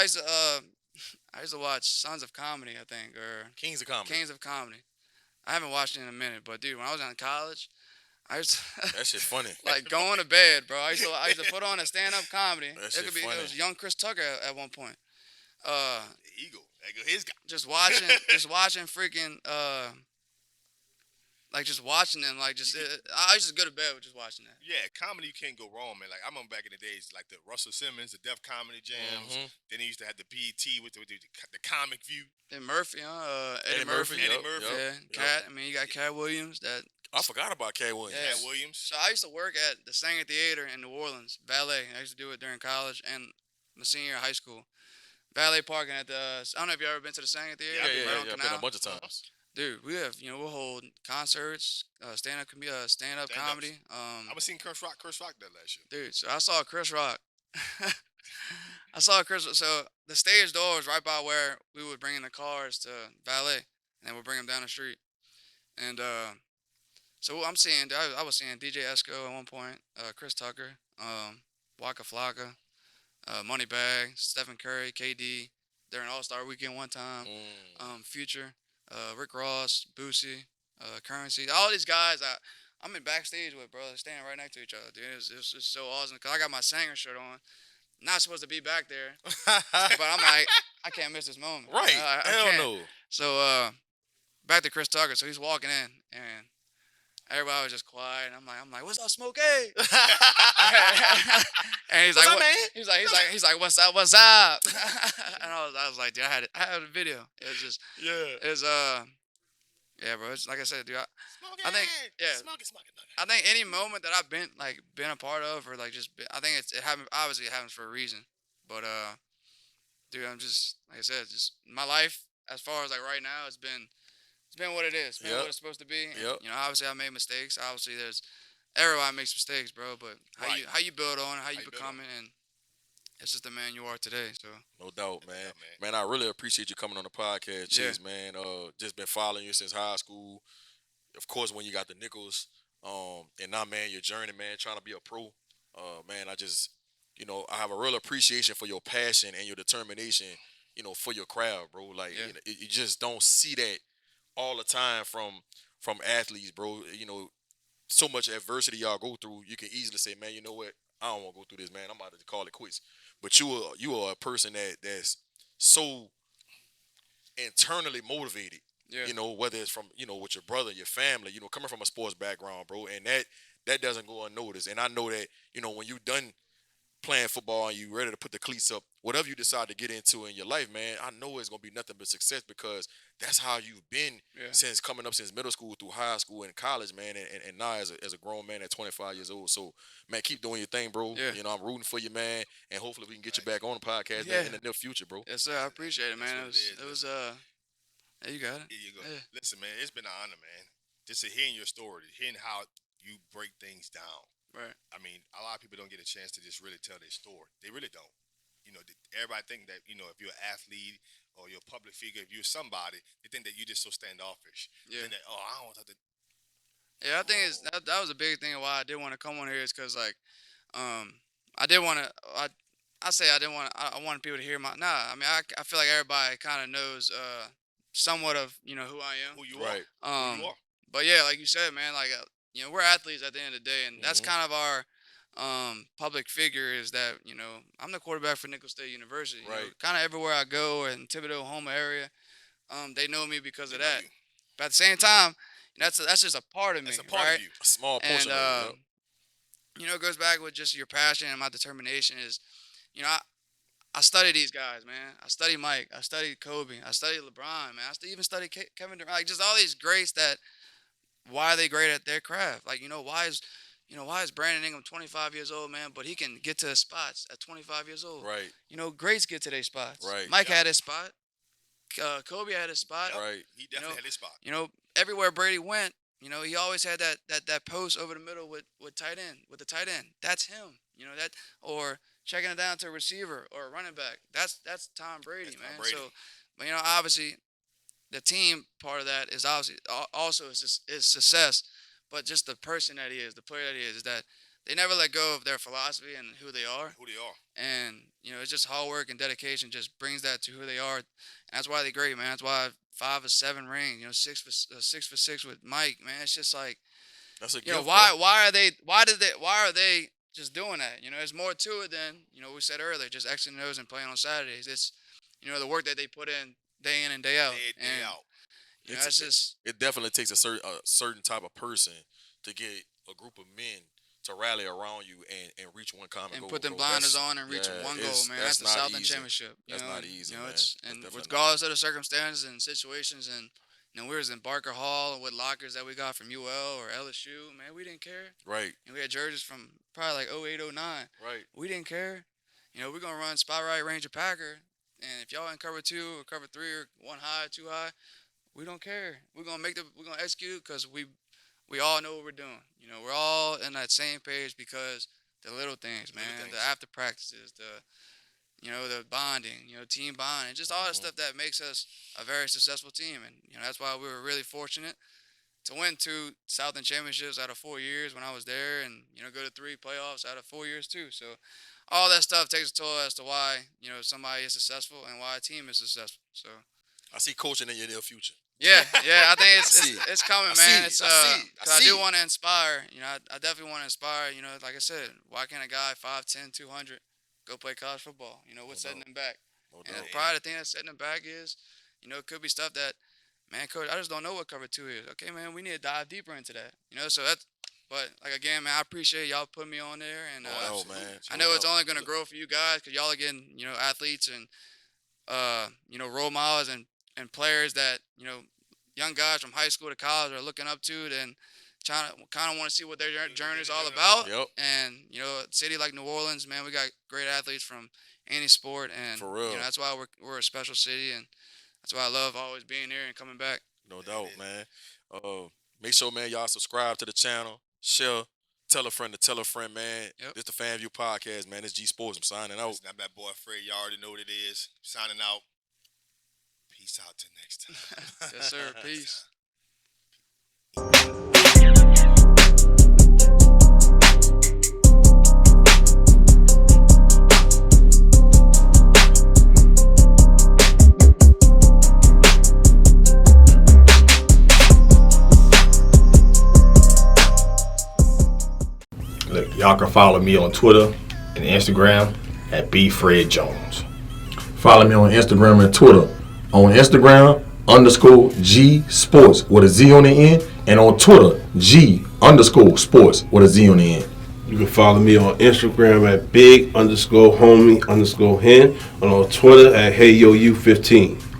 S1: I used to watch Sons of Comedy, I think, or
S3: Kings of Comedy.
S1: Kings of Comedy. I haven't watched it in a minute, but dude, when I was in college, I used to
S3: That shit funny.
S1: like going to bed, bro. I used to put on a stand-up comedy.
S3: That
S1: It
S3: shit
S1: could be
S3: funny.
S1: it was young Chris Tucker at one point.
S2: The Eagle. There go his guy.
S1: Just watching freaking like just watching them, like just I used to go to bed with just watching that.
S2: Yeah, comedy you can't go wrong, man. Like I remember back in the days, like the Russell Simmons, the Def Comedy Jams.
S3: Mhm.
S2: Then he used to have the BET with the Comic View.
S1: Then Murphy, Eddie
S3: Eddie Murphy,
S1: Murphy.
S2: Eddie Murphy.
S1: Yeah,
S3: Yep.
S1: Cat. I mean, you got Cat Williams. That
S3: I forgot about Cat Williams.
S1: Yeah.
S2: Cat Williams.
S1: so I used to work at the Sanger Theater in New Orleans, ballet. I used to do it during college and my senior year of high school. Valet parking at the. I don't know if you ever been to the Sanger Theater.
S3: Yeah,
S1: right on
S3: I've been
S1: Canal.
S3: a bunch of times.
S1: Dude, we have we'll hold concerts, stand-up stand-up
S2: Stand-ups.
S1: comedy.
S2: I was seeing Chris Rock that last year.
S1: Dude, so I saw Chris Rock. I saw Chris. So the stage door was right by where we would bring in the cars to valet, and then we'd bring them down the street. And so I'm seeing, I was seeing DJ Esco at one point, Chris Tucker, Waka Flocka, Moneybag, Stephen Curry, KD. During All-Star Weekend one time. Future, Rick Ross, Boosie, Currency. All these guys I'm in backstage with, bro. They're standing right next to each other, dude. It's just so awesome. Because I got my Sanger shirt on. Not supposed to be back there. But I'm like, I can't miss this moment.
S3: Right.
S1: I
S3: Hell
S1: can't.
S3: no.
S1: So, back to Chris Tucker. So he's walking in. And Everybody was just quiet. And I'm like, what's up, Smokey? And he's
S3: What's
S1: like,
S3: up,
S1: what?
S3: man?
S1: He's like, what's up, what's up? And I was like, dude, I had a video. It was just,
S3: Yeah.
S1: it was yeah, bro. It's like I said, dude.
S2: Smoke
S1: I think,
S2: it.
S1: yeah,
S2: Smoke it, smoke it.
S1: I think any moment that I've been a part of, or like just, I think it happens. Obviously, it happens for a reason. But dude, I'm just like I said, just my life as far as like right now, it's been what it is. It's been
S3: Yep.
S1: what it's supposed to be. And,
S3: Yep.
S1: obviously I made mistakes. Obviously, everybody makes mistakes, bro. But
S2: Right.
S1: how you build on it, how you
S2: you build
S1: become it, and it's just the man you are today. So
S3: No doubt, man.
S2: Yeah, man.
S3: Man, I really appreciate you coming on the podcast,
S1: yeah,
S3: Chase, man. Just been following you since high school. Of course, when you got the Nicholls, and now, man, your journey, man, trying to be a pro. Man, I just, I have a real appreciation for your passion and your determination, for your crowd, bro. Like,
S1: yeah,
S3: you just don't see that all the time from athletes, bro. So much adversity y'all go through, you can easily say, man, you know what? I don't want to go through this, man. I'm about to call it quits. But you are a person that's so internally motivated.
S1: yeah,
S3: Whether it's from with your brother, your family, coming from a sports background, bro, and that doesn't go unnoticed. And I know that when you done playing football and you ready to put the cleats up, whatever you decide to get into in your life, man, I know it's gonna be nothing but success because that's how you've been
S1: yeah,
S3: since coming up since middle school through high school and college, man, and now as a grown man at 25 years old. So, man, keep doing your thing, bro.
S1: yeah,
S3: I'm rooting for you, man, and hopefully we can get you
S2: Thanks.
S3: back on the podcast
S1: yeah.
S3: in the near future, bro.
S1: Yes, sir. I appreciate it,
S2: That's
S1: man.
S2: what it is.
S1: It was yeah, you got it.
S2: Here you go.
S1: Yeah,
S2: Listen, man, it's been an honor, man. Just to hearing your story, hearing how you break things down.
S1: right.
S2: I mean, a lot of people don't get a chance to just really tell their story. They really don't. Everybody think that if you're an athlete or you're a public figure, if you're somebody, they think that you're just so standoffish. They
S1: Yeah,
S2: think that I don't have to.
S1: yeah. I think
S2: No,
S1: that was a big thing of why I did want to come on here is because like um I did want to I say I didn't want I wanted people to hear my nah. I mean I feel like everybody kind of knows somewhat of who I am.
S2: who you are,
S3: Right.
S2: who you
S1: Um,
S2: are.
S1: but yeah, like you said, man, like we're athletes at the end of the day, and that's
S3: Hmm.
S1: kind of our public figure is that I'm the quarterback for Nicholls State University.
S3: Right.
S1: Kind of everywhere I go in Thibodeau, Houma area, they know me because
S2: They
S1: of
S2: know
S1: that.
S2: you.
S1: But at the same time, that's just a part of me,
S2: That's a part of
S1: right?
S2: you.
S3: A small
S1: And
S3: portion of it. Yep.
S1: it goes back with just your passion and my determination is, you know, I study these guys, man. I study Mike. I study Kobe. I study LeBron, man. even study Kevin Durant. Like just all these greats that why are they great at their craft? Like why is Brandon Ingram 25 years old, man, but he can get to his spots at 25 years old.
S3: Right.
S1: Greats get to their spots.
S3: Right.
S1: Mike
S2: Yep.
S1: had his spot. Kobe had his spot.
S2: Yep.
S3: Right.
S2: He
S1: You
S2: definitely
S1: know,
S2: had his spot.
S1: everywhere Brady went, he always had that post over the middle with tight end with the tight end. That's him. That or checking it down to a receiver or a running back. That's Tom Brady,
S2: That's Tom
S1: man.
S2: Brady.
S1: So, but obviously the team part of that is obviously also is success, but just the person that he is, the player that he is that they never let go of their philosophy and who they are.
S2: Who they are.
S1: And it's just hard work and dedication just brings that to who they are. And that's why they're great, man. That's why 5 or 7 rings, 6 for 6 with Mike, man. It's just like
S3: That's a gift,
S1: why are they just doing that? There's more to it than we said earlier, just Xing and O's and playing on Saturdays. It's the work that they put in and day out,
S2: Day
S1: and
S2: out.
S1: it's just
S3: It definitely takes a certain type of person to get a group of men to rally around you and reach one common goal.
S1: and put them
S3: bro.
S1: blinders
S3: That's-
S1: on and reach
S3: yeah,
S1: one goal,
S3: it's-
S1: man. That's the
S3: not
S1: Southern
S3: easy.
S1: Championship.
S3: That's not easy, man.
S1: It's
S3: That's
S1: and
S3: definitely not
S1: regardless of the circumstances and situations, and we was in Barker Hall with lockers that we got from UL or LSU, man. We didn't care.
S3: Right.
S1: And we had jerseys from probably like 08, 09.
S3: Right.
S1: We didn't care. We're gonna run spot right Ranger Packer, and if y'all in cover 2 or cover 3 or one high, 2 high, we don't care. We're gonna execute because we all know what we're doing. We're all in that same page because the little things, man,
S2: Little things.
S1: the after practices, the bonding, team bonding, just all that
S3: Mhm.
S1: stuff that makes us a very successful team. And that's why we were really fortunate to win 2 Southern championships out of 4 years when I was there, and go to 3 playoffs out of 4 years too. So all that stuff takes a toll as to why somebody is successful and why a team is successful. So.
S3: I see coaching in your near future.
S1: Yeah, I think it's
S3: I see it.
S1: it's coming,
S3: I
S1: man.
S3: see
S1: It's
S3: it. I see it. I
S1: cause I
S3: see
S1: do
S3: it.
S1: want to inspire. I definitely want to inspire. Like I said, why can't a guy 5'10", 200 go play college football? What's
S3: No
S1: setting
S3: doubt.
S1: him back?
S3: No
S1: And
S3: doubt.
S1: probably the thing that's setting him back is, it could be stuff that man, coach, I just don't know what cover 2 is. Okay, man, we need to dive deeper into that. So that's, but like again, man, I appreciate y'all putting me on there, and
S3: Oh, man.
S1: I know it's only gonna grow for you guys because y'all are getting athletes and role models and players that young guys from high school to college are looking up to. Then trying to kind of want to see what their journey is all about.
S3: Yep.
S1: And a city like New Orleans, man, we got great athletes from any sport, and
S3: For real.
S1: that's why we're a special city, and that's why I love always being here and coming back.
S3: No doubt, man. Make sure, man, y'all subscribe to the channel, share, tell a friend to tell a friend, man.
S1: Yep.
S3: This the FanView Podcast, man. It's G-Sportz. I'm signing out.
S2: Listen, I'm that boy Fred. You already know what it is. Signing out. Peace out till next time.
S1: Yes, sir. Peace.
S4: Look, y'all can follow me on Twitter and Instagram at BFredJones. Follow me on Instagram and Twitter. On Instagram, _G-Sportz with a Z on the end. And on Twitter, G_Sports with a Z on the end.
S5: You can follow me on Instagram at big_homie_hen and on Twitter at HeyYoU15.